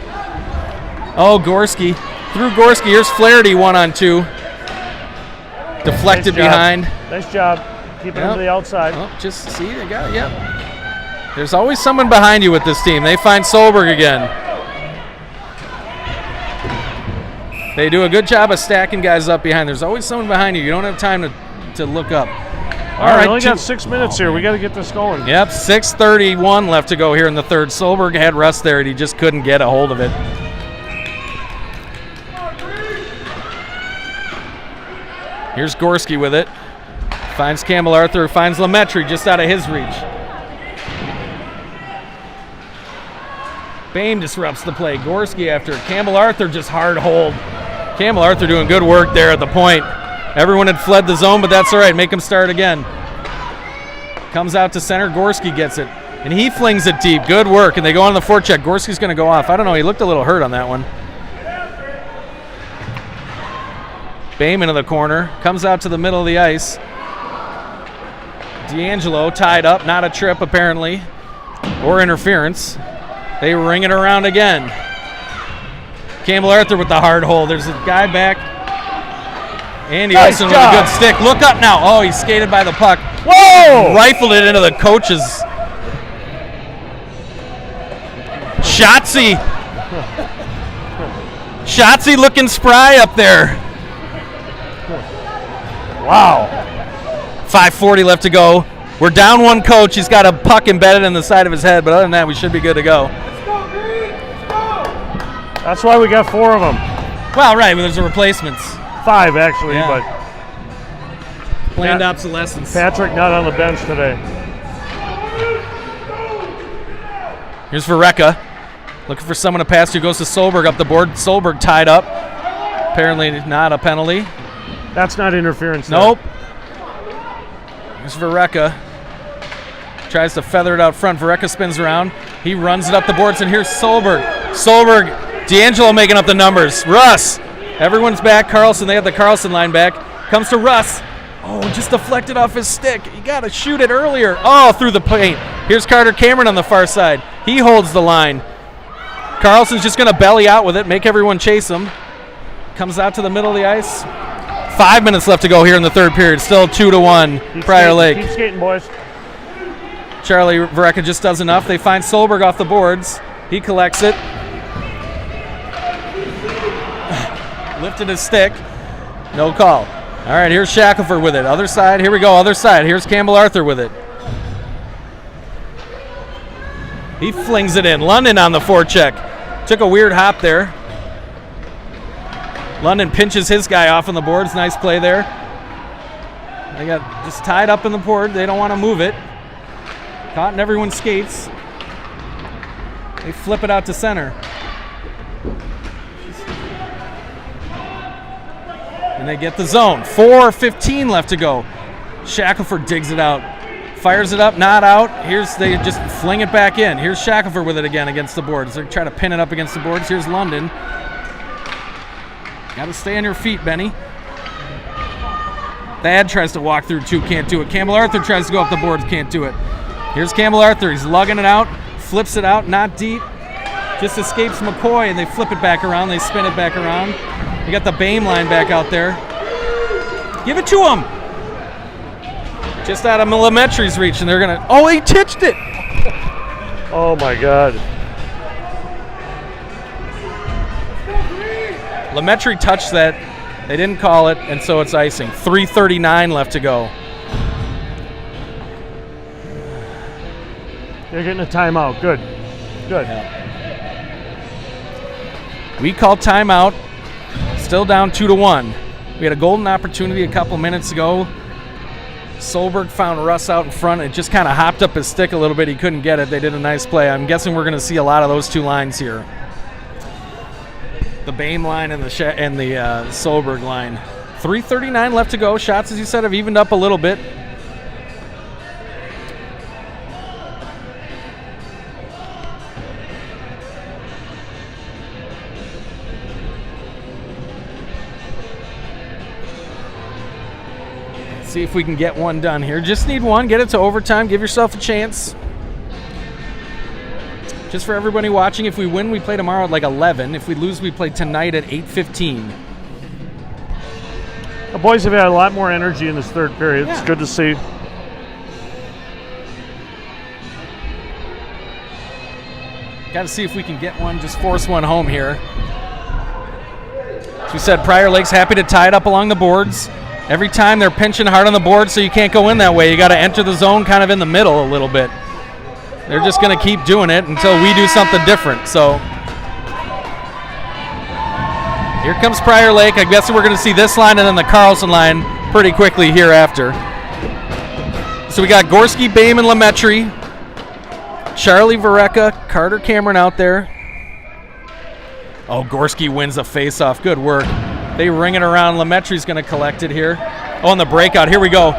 Speaker 2: Oh, Gorski. Through Gorski. Here's Flaherty 1-on-2. Deflected behind.
Speaker 3: Nice job. Keeping him to the outside.
Speaker 2: Oh, just see, they got it. Yep. There's always someone behind you with this team. They find Solberg again. They do a good job of stacking guys up behind. There's always someone behind you. You don't have time to look up.
Speaker 3: All right, we only got 6 minutes here. We got to get this going.
Speaker 2: Yep, 6:31 left to go here in the third. Solberg had Russ there, and he just couldn't get a hold of it. Here's Gorski with it. Finds Campbell Arthur, finds Lemaitre just out of his reach. Bame disrupts the play. Gorski after Campbell Arthur, just hard hold. Campbell Arthur doing good work there at the point. Everyone had fled the zone, but that's all right. Make him start again. Comes out to center. Gorski gets it, and he flings it deep. Good work, and they go on the forecheck. Gorski's going to go off. I don't know. He looked a little hurt on that one. Bame into the corner. Comes out to the middle of the ice. D'Angelo tied up. Not a trip, apparently, or interference. They ring it around again. Campbell Arthur with the hard hold. There's a guy back. Andy Olsen with a good stick. Look up now. Oh, he skated by the puck.
Speaker 3: Whoa!
Speaker 2: Rifled it into the coaches. Shotzi. Shotzi looking spry up there.
Speaker 3: Wow.
Speaker 2: 5:40 left to go. We're down one coach. He's got a puck embedded in the side of his head, but other than that, we should be good to go.
Speaker 3: That's why we got 4 of them.
Speaker 2: Well, right, but there's a replacements.
Speaker 3: 5 actually,
Speaker 2: Yeah.
Speaker 3: but
Speaker 2: Planned obsolescence.
Speaker 3: Patrick not on the bench today.
Speaker 2: Here's Verrecka. Looking for someone to pass to. Goes to Solberg up the board. Solberg tied up. Apparently not a penalty.
Speaker 3: That's not interference.
Speaker 2: Nope. Here's Verrecka. Tries to feather it out front. Verrecka spins around. He runs it up the boards, and here's Solberg. Solberg. D'Angelo making up the numbers. Russ. Everyone's back. Carlson. They have the Carlson line back. Comes to Russ. Oh, just deflected off his stick. You got to shoot it earlier. Oh, through the paint. Here's Carter Cameron on the far side. He holds the line. Carlson's just going to belly out with it, make everyone chase him. Comes out to the middle of the ice. 5 minutes left to go here in the third period. Still 2-1 Prior Lake.
Speaker 3: Keep skating, boys.
Speaker 2: Charlie Varecka just does enough. They find Solberg off the boards. He collects it. Lifted his stick. No call. All right, here's Shackelford with it. Other side. Here we go. Other side. Here's Campbell Arthur with it. He flings it in. London on the forecheck. Took a weird hop there. London pinches his guy off on the boards. Nice play there. They got just tied up in the board. They don't want to move it. Caught in everyone's skates. They flip it out to center. And they get the zone. 4:15 left to go. Shackelford digs it out. Fires it up, not out. They just fling it back in. Here's Shackelford with it again against the boards. They try to pin it up against the boards. Here's London. Got to stay on your feet, Benny. Thad tries to walk through too, can't do it. Campbell Arthur tries to go up the boards, can't do it. Here's Campbell Arthur. He's lugging it out, flips it out, not deep. Just escapes McCoy, and they flip it back around. They spin it back around. You got the Bame line back out there. Give it to him. Just out of Millimetry's reach, and they're going to... Oh, he titched it.
Speaker 3: Oh, my God.
Speaker 2: Lemetry touched that. They didn't call it, and so it's icing. 3:39 left to go.
Speaker 3: They're getting a timeout. Good. Good.
Speaker 2: We call timeout. Still down 2-1. We had a golden opportunity a couple minutes ago. Solberg found Russ out in front. It just kind of hopped up his stick a little bit. He couldn't get it. They did a nice play. I'm guessing we're going to see a lot of those two lines here. The Bame line and the Solberg line. 3:39 left to go. Shots, as you said, have evened up a little bit. See if we can get one done here. Just need one. Get it to overtime. Give yourself a chance. Just for everybody watching, if we win, we play tomorrow at like 11. If we lose, we play tonight at 8:15.
Speaker 3: The boys have had a lot more energy in this third period.
Speaker 2: Yeah.
Speaker 3: It's good to see.
Speaker 2: Got to see if we can get one, just force one home here. As we said, Prior Lake's happy to tie it up along the boards. Every time they're pinching hard on the board, so you can't go in that way. You got to enter the zone kind of in the middle a little bit. They're just going to keep doing it until we do something different. So here comes Prior Lake. I guess we're going to see this line and then the Carlson line pretty quickly hereafter. So we got Gorski, Bame, and Lemetry. Charlie Varecka, Carter Cameron out there. Oh, Gorski wins a face-off. Good work. They ring it around. Lemetry's going to collect it here. Oh, on the breakout. Here we go.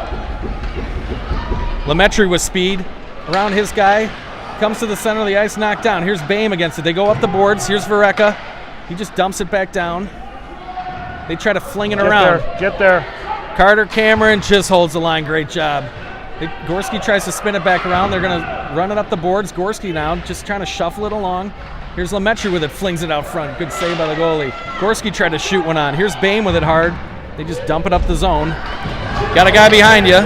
Speaker 2: Lemetry with speed. Around his guy. Comes to the center of the ice, knocked down. Here's Bame against it. They go up the boards. Here's Varecka. He just dumps it back down. They try to fling it around.
Speaker 3: Get there.
Speaker 2: Carter Cameron just holds the line. Great job. Gorski tries to spin it back around. They're going to run it up the boards. Gorski now just trying to shuffle it along. Here's Lemetry with it, flings it out front. Good save by the goalie. Gorski tried to shoot one on. Here's Bame with it hard. They just dump it up the zone. Got a guy behind you.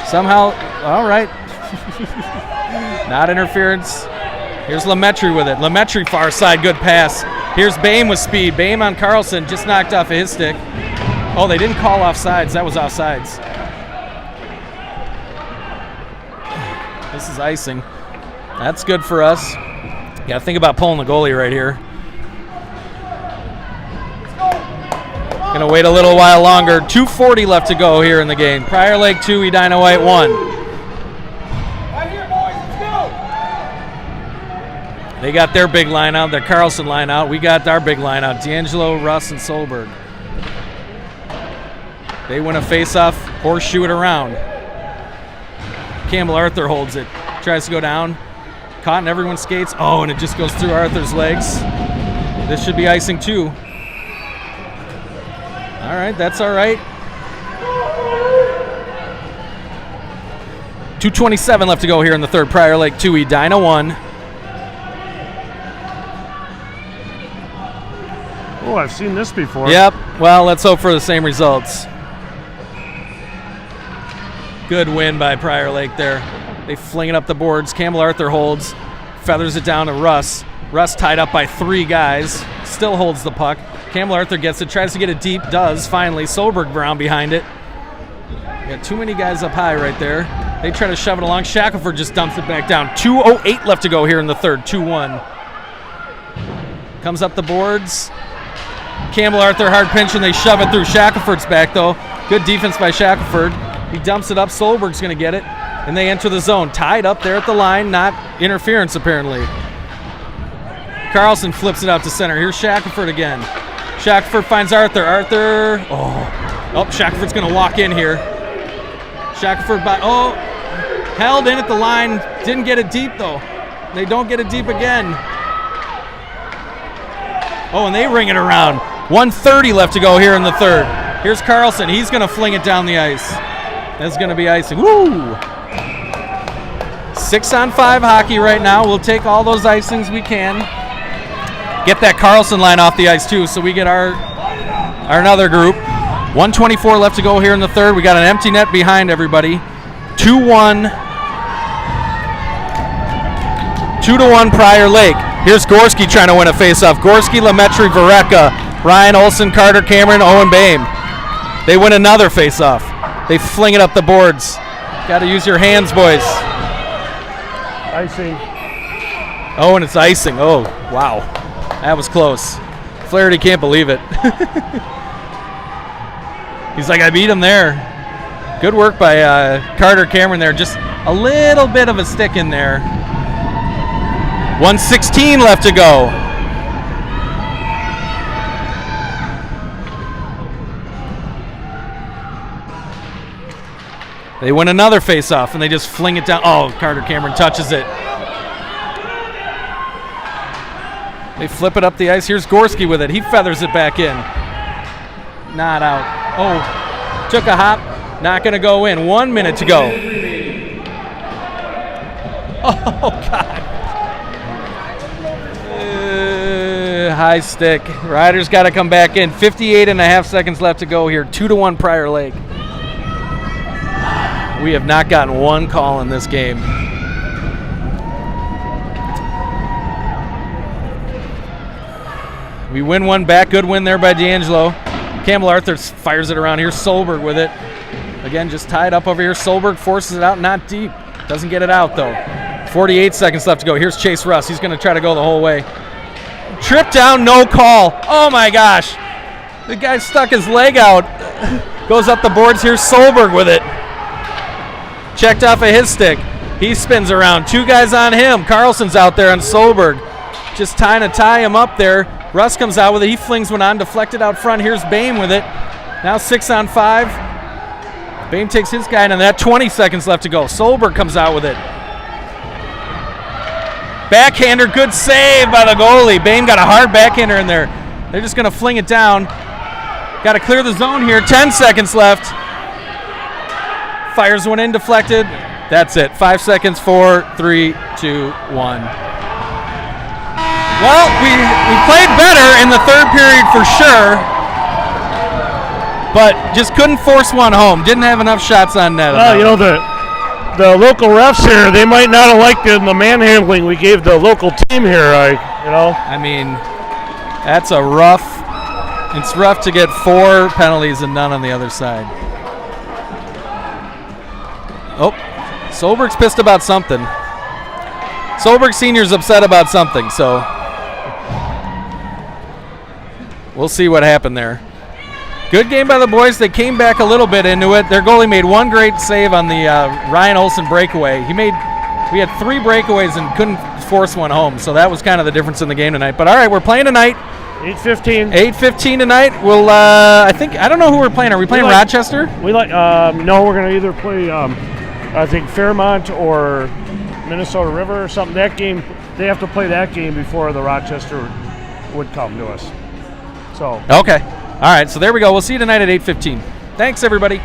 Speaker 2: Somehow, all right. Not interference. Here's Lemetry with it. Lemetry far side, good pass. Here's Bame with speed. Bame on Carlson, just knocked off of his stick. Oh, they didn't call offsides. That was offsides. This is icing. That's good for us. You gotta think about pulling the goalie right here. Gonna wait a little while longer. 2:40 left to go here in the game. Prior Lake 2, Edina White 1.
Speaker 4: Right here, boys. Let's go.
Speaker 2: They got their big line out, their Carlson line out. We got our big line out, D'Angelo, Russ, and Solberg. They win a face-off, horseshoe it around. Campbell Arthur holds it. Tries to go down. Caught in everyone's skates. Oh, and it just goes through Arthur's legs. This should be icing too. All right, that's all right. 2:27 left to go here in the third. Prior Lake 2, Edina 1.
Speaker 3: Oh, I've seen this before.
Speaker 2: Yep. Well, let's hope for the same results. Good win by Prior Lake there. They fling it up the boards. Campbell Arthur holds, feathers it down to Russ. Russ tied up by 3 guys, still holds the puck. Campbell Arthur gets it, tries to get it deep, does finally. Solberg Brown behind it. Got too many guys up high right there. They try to shove it along. Shackelford just dumps it back down. 2:08 left to go here in the third. 2-1. Comes up the boards. Campbell Arthur hard pinch and they shove it through. Shackelford's back though. Good defense by Shackelford. He dumps it up. Solberg's going to get it. And they enter the zone. Tied up there at the line. Not interference apparently. Carlson flips it out to center. Here's Shackelford again. Shackelford finds Arthur. Arthur. Oh, Shackelford's going to walk in here. Shackelford held in at the line. Didn't get it deep though. They don't get it deep again. Oh, and they ring it around. 1:30 left to go here in the third. Here's Carlson. He's going to fling it down the ice. That's going to be icing. Woo! 6-on-5 hockey right now. We'll take all those icings we can. Get that Carlson line off the ice too, so we get our another group. 1:24 left to go here in the third. We got an empty net behind everybody. 2-1. 2-1 Prior Lake. Here's Gorski trying to win a faceoff. Gorski, Lemaitre, Vareka, Ryan Olson, Carter Cameron, Owen Bame. They win another faceoff. They fling it up the boards. Got to use your hands, boys.
Speaker 3: Icing.
Speaker 2: Oh, and it's icing. Oh, wow. That was close. Flaherty can't believe it. He's like, I beat him there. Good work by Carter Cameron there. Just a little bit of a stick in there. 1:16 left to go. They win another face-off, and they just fling it down. Oh, Carter Cameron touches it. They flip it up the ice. Here's Gorski with it. He feathers it back in. Not out. Oh, took a hop. Not going to go in. 1 minute to go. Oh, God. High stick. Riders got to come back in. 58.5 seconds left to go here. 2-1 Prior Lake. We have not gotten one call in this game. We win one back. Good win there by D'Angelo. Campbell Arthur fires it around. Here's Solberg with it. Again, just tied up over here. Solberg forces it out, not deep. Doesn't get it out, though. 48 seconds left to go. Here's Chase Russ. He's going to try to go the whole way. Trip down, no call. Oh, my gosh. The guy stuck his leg out. Goes up the boards. Here's Solberg with it. Checked off of his stick. He spins around. 2 guys on him. Carlson's out there on Solberg. Just trying to tie him up there. Russ comes out with it. He flings one on, deflected out front. Here's Bame with it. Now 6-on-5. Bame takes his guy, and that 20 seconds left to go. Solberg comes out with it. Backhander, good save by the goalie. Bame got a hard backhander in there. They're just going to fling it down. Got to clear the zone here. 10 seconds left. Fires one in, deflected. That's it. 5 seconds, 4, 3, 2, 1. Well, we played better in the third period for sure, but just couldn't force one home. Didn't have enough shots on net.
Speaker 3: Well, you know, the local refs here, they might not have liked the manhandling we gave the local team here.
Speaker 2: I mean, that's a rough. It's rough to get 4 penalties and none on the other side. Oh, Solberg's pissed about something. Solberg Sr.'s upset about something, so we'll see what happened there. Good game by the boys. They came back a little bit into it. Their goalie made one great save on the Ryan Olson breakaway. We had 3 breakaways and couldn't force one home, so that was kind of the difference in the game tonight. But all right, we're playing tonight.
Speaker 3: 8:15.
Speaker 2: 8:15 tonight. We'll I don't know who we're playing. Are we playing Rochester?
Speaker 3: No, we're going to either play I think Fairmont or Minnesota River or something. That game, they have to play that game before the Rochester would come to us. So
Speaker 2: okay. All right, so there we go. We'll see you tonight at 8:15. Thanks, everybody.